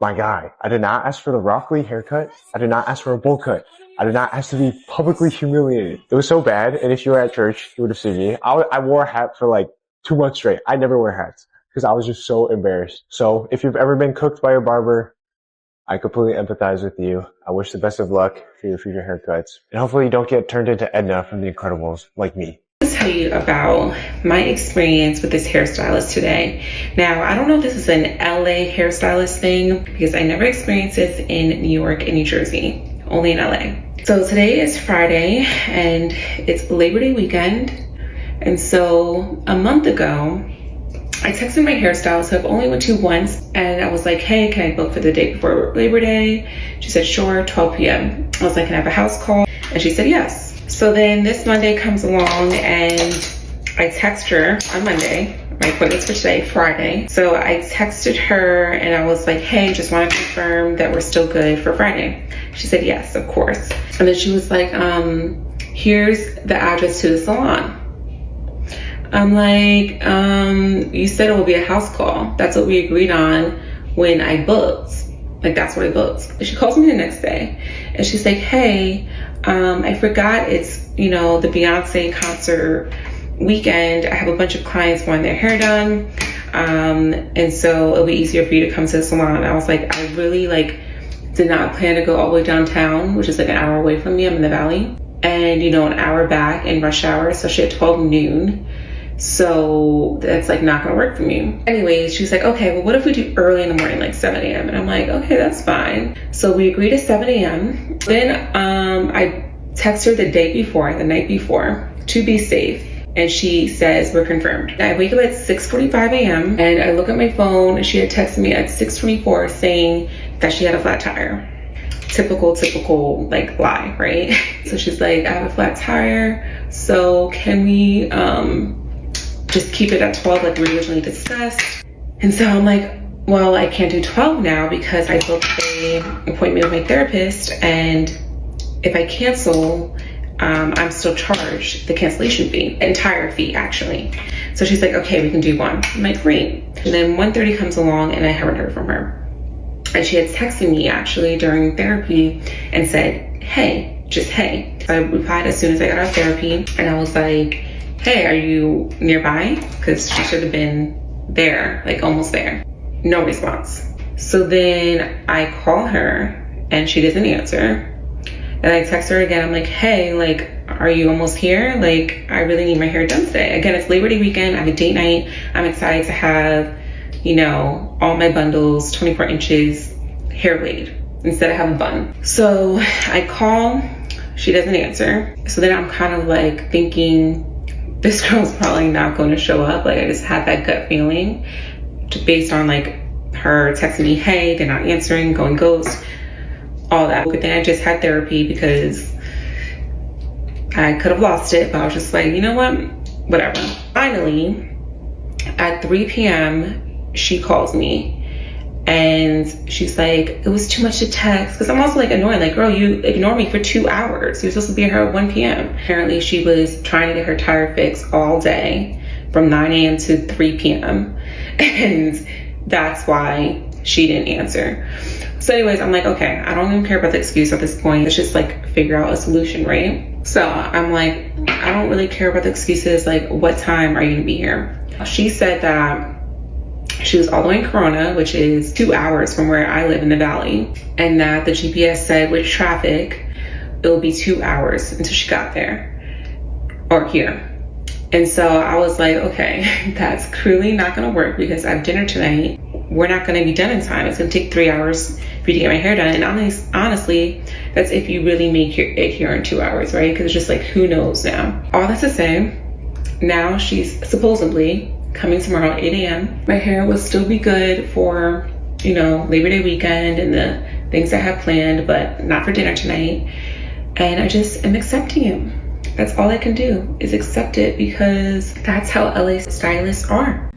My guy, I did not ask for the Rock Lee haircut. I did not ask for a bowl cut. I did not ask to be publicly humiliated. It was so bad, and if you were at church, you would have seen me. I wore a hat for like 2 months straight. I never wear hats because I was just so embarrassed. So if you've ever been cooked by a barber, I completely empathize with you. I wish the best of luck for your future haircuts. And hopefully you don't get turned into Edna from The Incredibles like me. To tell you about my experience with this hairstylist today. Now, I don't know if this is an LA hairstylist thing because I never experienced this in New York and New Jersey, only in LA. So today is Friday and it's Labor Day weekend. And so a month ago, I texted my hairstylist who I've only went to once and I was like, hey, can I book for the day before Labor Day? She said, sure, 12 p.m. I was like, can I have a house call? And she said, yes. So then this Monday comes along and I text her on Monday. My appointment's for today, Friday. So I texted her and I was like, hey, just want to confirm that we're still good for Friday. She said, yes, of course. And then she was like, here's the address to the salon. I'm like, you said it will be a house call. That's what we agreed on when I booked. Like, that's what I booked. She calls me the next day and she's like, hey, I forgot it's, the Beyonce concert weekend. I have a bunch of clients wanting their hair done. And so it'll be easier for you to come to the salon. I was like, I really did not plan to go all the way downtown, which is like an hour away from me. I'm in the Valley. And, an hour back in rush hour, especially at 12 noon. So that's not gonna work for me. Anyways, she was like, okay, well, what if we do early in the morning, like 7 a.m.? And I'm like, okay, that's fine. So we agreed to 7 a.m. Then I text her the night before, to be safe. And she says, we're confirmed. I wake up at 6:45 a.m. and I look at my phone and she had texted me at 6:24 saying that she had a flat tire. Typical lie, right? So she's like, I have a flat tire. So can we, just keep it at 12 like we originally discussed? And so I'm like, well, I can't do 12 now because I booked an appointment with my therapist, and if I cancel, I'm still charged the cancellation fee, entire fee actually. So she's like, okay, we can do 1. I'm like, great. And then 1:30 comes along and I haven't heard from her. And she had texted me actually during therapy and said, hey, just hey. So I replied as soon as I got out of therapy and I was like, hey, are you nearby? Because she should have been there, almost there. No response. So then I call her and she doesn't answer. And I text her again. I'm like, hey, are you almost here? I really need my hair done today. Again, it's Labor Day weekend. I have a date night. I'm excited to have, all my bundles, 24 inches, hair laid instead of have a bun. So I call, she doesn't answer. So then I'm kind of thinking, this girl's probably not going to show up. I just had that gut feeling based on her texting me, hey, they're not answering, going ghost, all that. But then I just had therapy because I could have lost it, but I was just like, you know what, whatever. Finally, at 3 p.m., she calls me and she's like, it was too much to text. Because I'm also annoyed, girl, you ignored me for 2 hours. You're supposed to be here at 1 p.m. Apparently she was trying to get her tire fixed all day from 9 a.m. to 3 p.m. And that's why she didn't answer. So anyways, I'm like, okay, I don't even care about the excuse at this point. Let's just like figure out a solution, right? So I'm like, I don't really care about the excuses. Like, what time are you gonna be here? She said that she was all the way in Corona, which is 2 hours from where I live in the Valley, and that the GPS said with traffic, it will be 2 hours until she got there or here. And so I was like, okay, that's clearly not gonna work because I have dinner tonight. We're not gonna be done in time. It's gonna take 3 hours for you to get my hair done. And honestly, that's if you really make it here in 2 hours, right? Because it's just like, who knows now? All that's to say, now she's supposedly coming tomorrow at 8 a.m. My hair will still be good for, you know, Labor Day weekend and the things I have planned, but not for dinner tonight. And I just am accepting it. That's all I can do is accept it because that's how LA stylists are.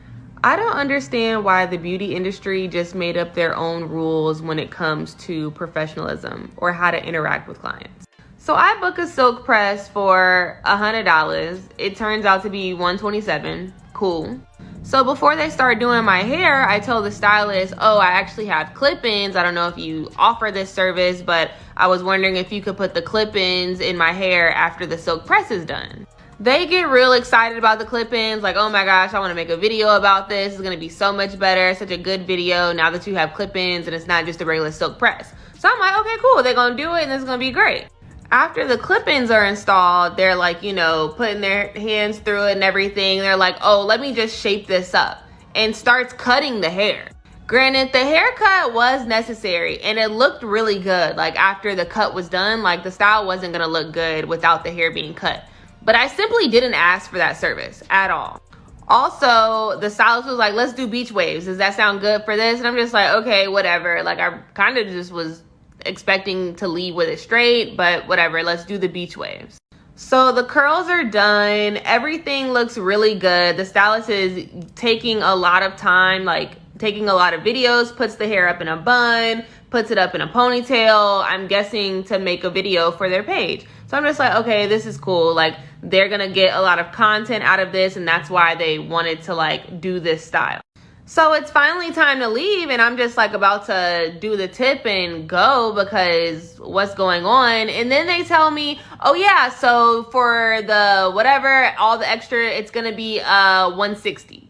I don't understand why the beauty industry just made up their own rules when it comes to professionalism or how to interact with clients. So I book a silk press for $100. It turns out to be $127. Cool. So before they start doing my hair, I told the stylist, oh, I actually have clip-ins. I don't know if you offer this service, but I was wondering if you could put the clip-ins in my hair after the silk press is done. They get real excited about the clip-ins, like, oh my gosh, I want to make a video about this. It's going to be so much better, such a good video now that you have clip-ins and it's not just a regular silk press. So I'm like, okay, cool. They're going to do it and it's going to be great. After the clip-ins are installed, they're like, you know, putting their hands through it and everything. They're like, oh, let me just shape this up, and starts cutting the hair. Granted, the haircut was necessary and it looked really good. Like after the cut was done, like the style wasn't gonna look good without the hair being cut. But I simply didn't ask for that service at all. Also, the stylist was like, let's do beach waves. Does that sound good for this? And I'm just like, okay, whatever. Like I kind of just was expecting to leave with it straight, but whatever, let's do the beach waves. So the curls are done. Everything looks really good. The stylist is taking a lot of time, like taking a lot of videos, puts the hair up in a bun, puts it up in a ponytail, I'm guessing to make a video for their page. So I'm just like, okay, this is cool. Like they're gonna get a lot of content out of this, and that's why they wanted to like do this style. So it's finally time to leave, and I'm just like about to do the tip and go because what's going on? And then they tell me, oh yeah, so for the whatever, all the extra, it's gonna be $160.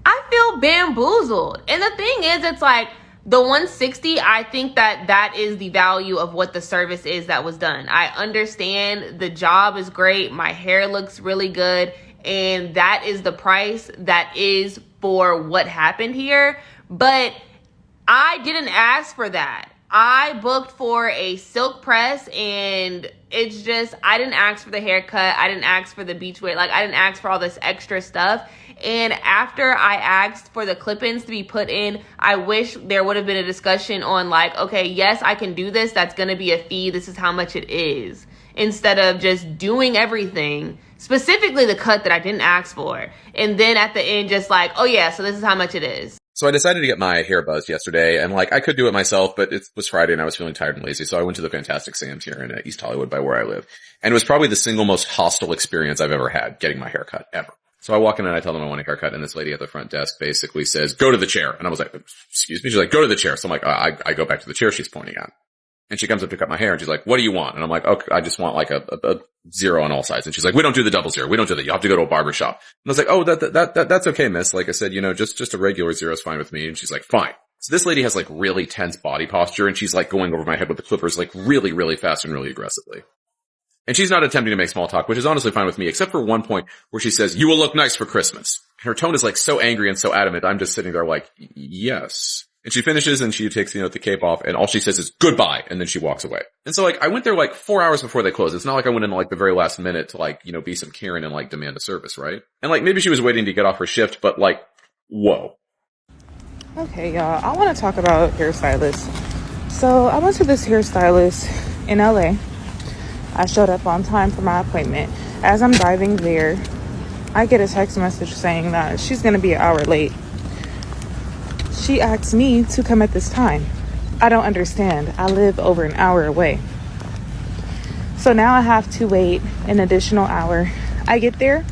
I feel bamboozled. And the thing is, it's like the $160, I think that is the value of what the service is that was done. I understand the job is great, my hair looks really good, and that is the price that is for what happened here. But I didn't ask for that. I booked for a silk press, and it's just, I didn't ask for the haircut. I didn't ask for the beach wave. Like I didn't ask for all this extra stuff. And after I asked for the clip-ins to be put in, I wish there would have been a discussion on like, okay, yes, I can do this. That's going to be a fee. This is how much it is. Instead of just doing everything, specifically the cut that I didn't ask for. And then at the end, just like, oh yeah, so this is how much it is. So I decided to get my hair buzzed yesterday, and like I could do it myself, but it was Friday and I was feeling tired and lazy, so I went to the Fantastic Sam's here in East Hollywood by where I live. And it was probably the single most hostile experience I've ever had getting my hair cut, ever. So I walk in and I tell them I want a haircut, and this lady at the front desk basically says, go to the chair. And I was like, excuse me? She's like, go to the chair. So I'm like, I go back to the chair she's pointing at. And she comes up to cut my hair and she's like, what do you want? And I'm like, okay, I just want like a zero on all sides. And she's like, we don't do the double zero. We don't do that. You have to go to a barber shop. And I was like, oh, that's okay, miss. Like I said, you know, just a regular zero is fine with me. And she's like, fine. So this lady has like really tense body posture, and she's like going over my head with the clippers like really, really fast and really aggressively. And she's not attempting to make small talk, which is honestly fine with me, except for one point where she says, you will look nice for Christmas. Her tone is like so angry and so adamant. I'm just sitting there like, yes. And she finishes and she takes, the cape off, and all she says is goodbye, and then she walks away. And so like, I went there like 4 hours before they closed. It's not like I went in like the very last minute to like, be some Karen and like demand a service, right? And like, maybe she was waiting to get off her shift, but like, whoa. Okay, y'all, I want to talk about hairstylists. So I went to this hairstylist in LA. I showed up on time for my appointment. As I'm driving there, I get a text message saying that she's going to be an hour late. She asked me to come at this time. I don't understand. I live over an hour away. So now I have to wait an additional hour. I get there.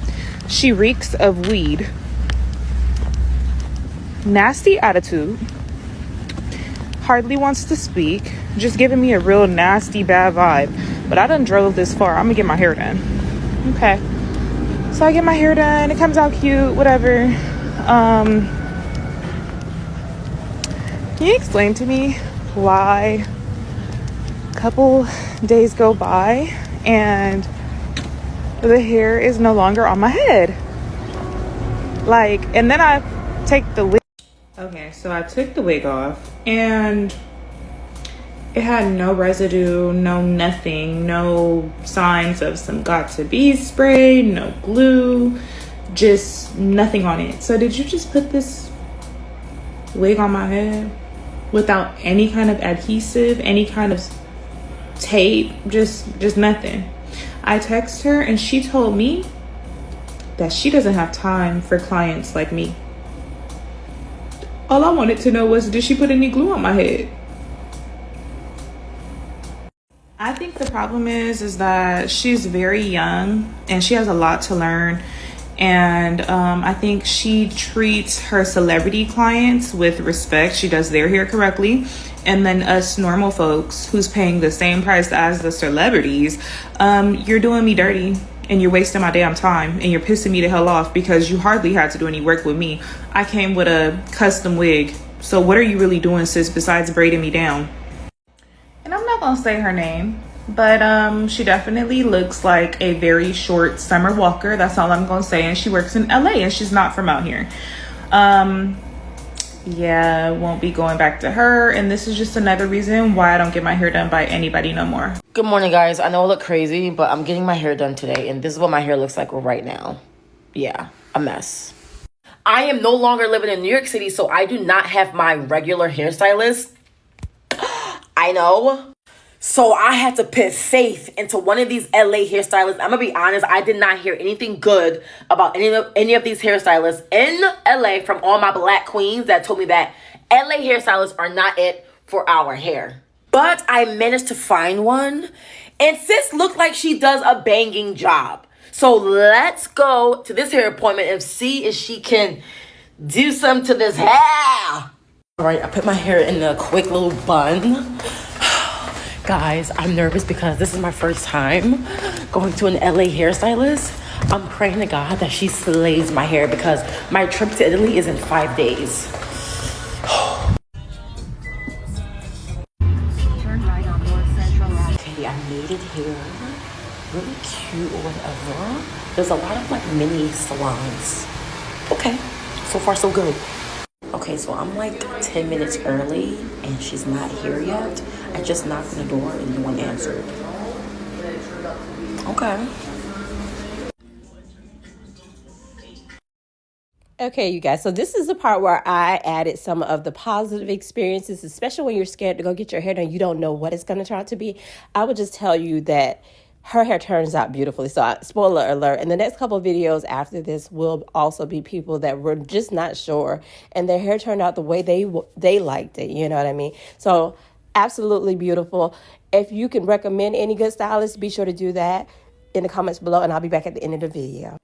She reeks of weed. Nasty attitude. hardly wants to speak, just giving me a real nasty, bad vibe. But I done drove this far. I'm gonna get my hair done. Okay. So I get my hair done. It comes out cute, whatever. Can you explain to me why a couple days go by and the hair is no longer on my head? Like, and then I take the wig. Okay, so I took the wig off and it had no residue, no nothing, no signs of some got-to-be spray, no glue, just nothing on it. So did you just put this wig on my head without any kind of adhesive, any kind of tape, just nothing? I texted her and she told me that she doesn't have time for clients like me. All I wanted to know was, did she put any glue on my head? I think the problem is that she's very young and she has a lot to learn. And I think she treats her celebrity clients with respect. She does their hair correctly. And then us normal folks who's paying the same price as the celebrities, you're doing me dirty and you're wasting my damn time and you're pissing me the hell off because you hardly had to do any work with me. I came with a custom wig. So what are you really doing, sis, besides braiding me down? And I'm not gonna say her name, but she definitely looks like a very short Summer Walker. That's all I'm gonna say. And she works in LA and she's not from out here. Yeah, won't be going back to her. And this is just another reason why I don't get my hair done by anybody no more. Good morning, guys. I know I look crazy, but I'm getting my hair done today, and this is what my hair looks like right now. Yeah, a mess. I am no longer living in New York City, so I do not have my regular hairstylist. I know. So I had to put faith into one of these LA hairstylists. I'm gonna be honest, I did not hear anything good about any of these hairstylists in LA from all my black queens that told me that LA hairstylists are not it for our hair. But I managed to find one, and sis looked like she does a banging job. So let's go to this hair appointment and see if she can do something to this hair. All right, I put my hair in a quick little bun. Guys, I'm nervous because this is my first time going to an LA hairstylist. I'm praying to God that she slays my hair because my trip to Italy is in 5 days. Okay, I made it here. Really cute or whatever. There's a lot of like mini salons. Okay, so far so good. Okay, so I'm like 10 minutes early and she's not here yet. I just knocked on the door and no one answered. Okay. Okay, you guys, so this is the part where I added some of the positive experiences, especially when you're scared to go get your hair done. You don't know what it's going to turn out to be. I would just tell you that her hair turns out beautifully. So spoiler alert, in the next couple of videos after this will also be people that were just not sure and their hair turned out the way they liked it. You know what I mean? So absolutely beautiful. If you can recommend any good stylists, be sure to do that in the comments below and I'll be back at the end of the video.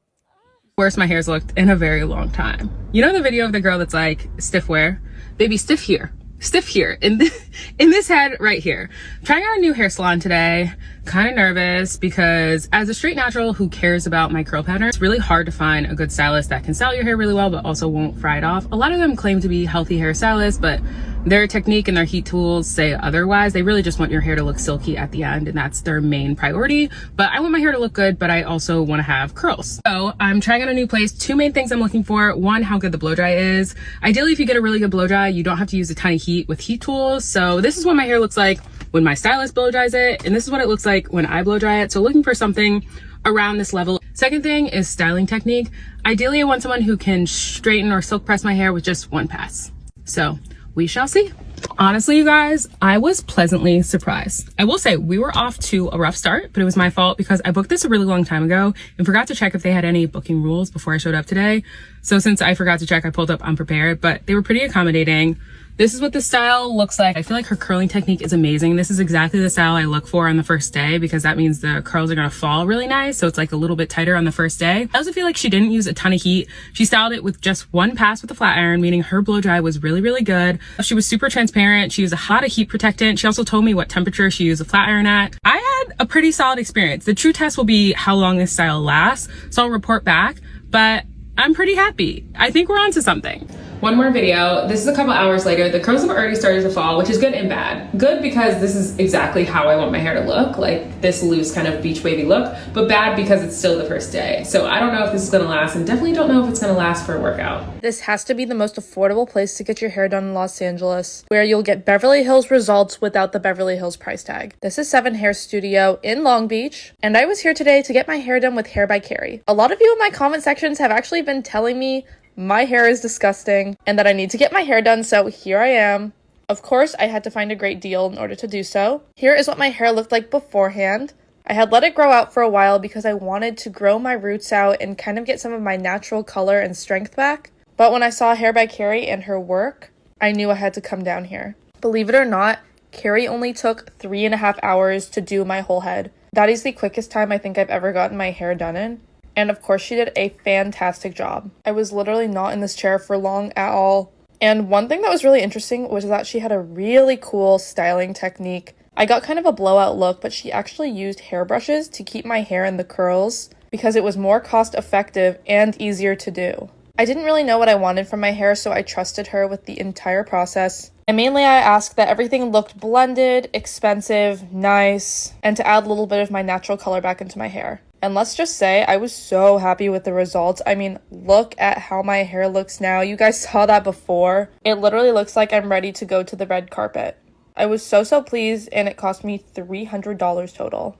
Worst my hair's looked in a very long time. You know the video of the girl that's like, stiff where? Baby, stiff here. Stiff here. In this head right here. I'm trying out a new hair salon today. Kind of nervous because as a straight natural who cares about my curl pattern, it's really hard to find a good stylist that can style your hair really well but also won't fry it off. A lot of them claim to be healthy hairstylists, but their technique and their heat tools say otherwise. They really just want your hair to look silky at the end, and that's their main priority. But I want my hair to look good, but I also want to have curls. So I'm trying out a new place. Two main things I'm looking for. One, how good the blow dry is. Ideally, if you get a really good blow dry, you don't have to use a ton of heat with heat tools. So this is what my hair looks like when my stylist blow dries it, and this is what it looks like when I blow dry it. So looking for something around this level. Second thing is styling technique. Ideally, I want someone who can straighten or silk press my hair with just one pass. So we shall see. Honestly, you guys, I was pleasantly surprised. I will say we were off to a rough start, but it was my fault because I booked this a really long time ago and forgot to check if they had any booking rules before I showed up today. So since I forgot to check, I pulled up unprepared, but they were pretty accommodating. This is what the style looks like. I feel like her curling technique is amazing. This is exactly the style I look for on the first day because that means the curls are gonna fall really nice. So it's like a little bit tighter on the first day. I also feel like she didn't use a ton of heat. She styled it with just one pass with the flat iron, meaning her blow dry was really, really good. She was super transparent. She used a lot of heat protectant. She also told me what temperature she used a flat iron at. I had a pretty solid experience. The true test will be how long this style lasts. So I'll report back, but I'm pretty happy. I think we're onto something. One more video. This is a couple hours later. The curls have already started to fall, which is good and bad. Good because this is exactly how I want my hair to look, like this loose kind of beach wavy look, but bad because it's still the first day. So I don't know if this is gonna last, and definitely don't know if it's gonna last for a workout. This has to be the most affordable place to get your hair done in Los Angeles, where you'll get Beverly Hills results without the Beverly Hills price tag. This is 7 Hair Studio in Long Beach, and I was here today to get my hair done with Hair by Carrie. A lot of you in my comment sections have actually been telling me my hair is disgusting and that I need to get my hair done, so here I am. Of course, I had to find a great deal in order to do so. Here is what my hair looked like beforehand. I had let it grow out for a while because I wanted to grow my roots out and kind of get some of my natural color and strength back. But when I saw Hair by Carrie and her work, I knew I had to come down here. Believe it or not, Carrie only took 3.5 hours to do my whole head. That is the quickest time I think I've ever gotten my hair done in. And of course, she did a fantastic job. I was literally not in this chair for long at all. And one thing that was really interesting was that she had a really cool styling technique. I got kind of a blowout look, but she actually used hairbrushes to keep my hair in the curls because it was more cost effective and easier to do. I didn't really know what I wanted from my hair, so I trusted her with the entire process. And mainly I asked that everything looked blended, expensive, nice, and to add a little bit of my natural color back into my hair. And let's just say I was so happy with the results. I mean, look at how my hair looks now. You guys saw that before. It literally looks like I'm ready to go to the red carpet. I was so pleased, and it cost me $300 total.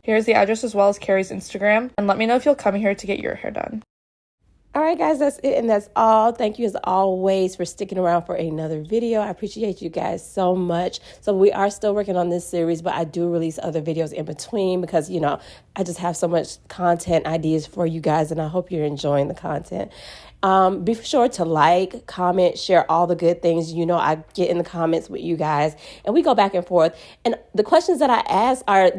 Here's the address as well as Carrie's Instagram, and let me know if you'll come here to get your hair done. All right, guys, that's it, and that's all. Thank you as always for sticking around for another video. I appreciate you guys so much. So we are still working on this series, but I do release other videos in between because, you know, I just have so much content ideas for you guys, and I hope you're enjoying the content. Be sure to like, comment, share all the good things. You know, I get in the comments with you guys, and we go back and forth. And the questions that I ask are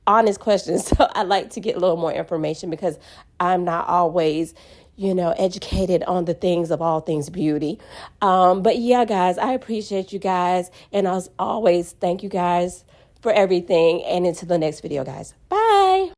honest questions, so I like to get a little more information because I'm not always, you know, educated on the things of all things beauty. But yeah, guys, I appreciate you guys. And as always, thank you guys for everything. And until the next video, guys. Bye.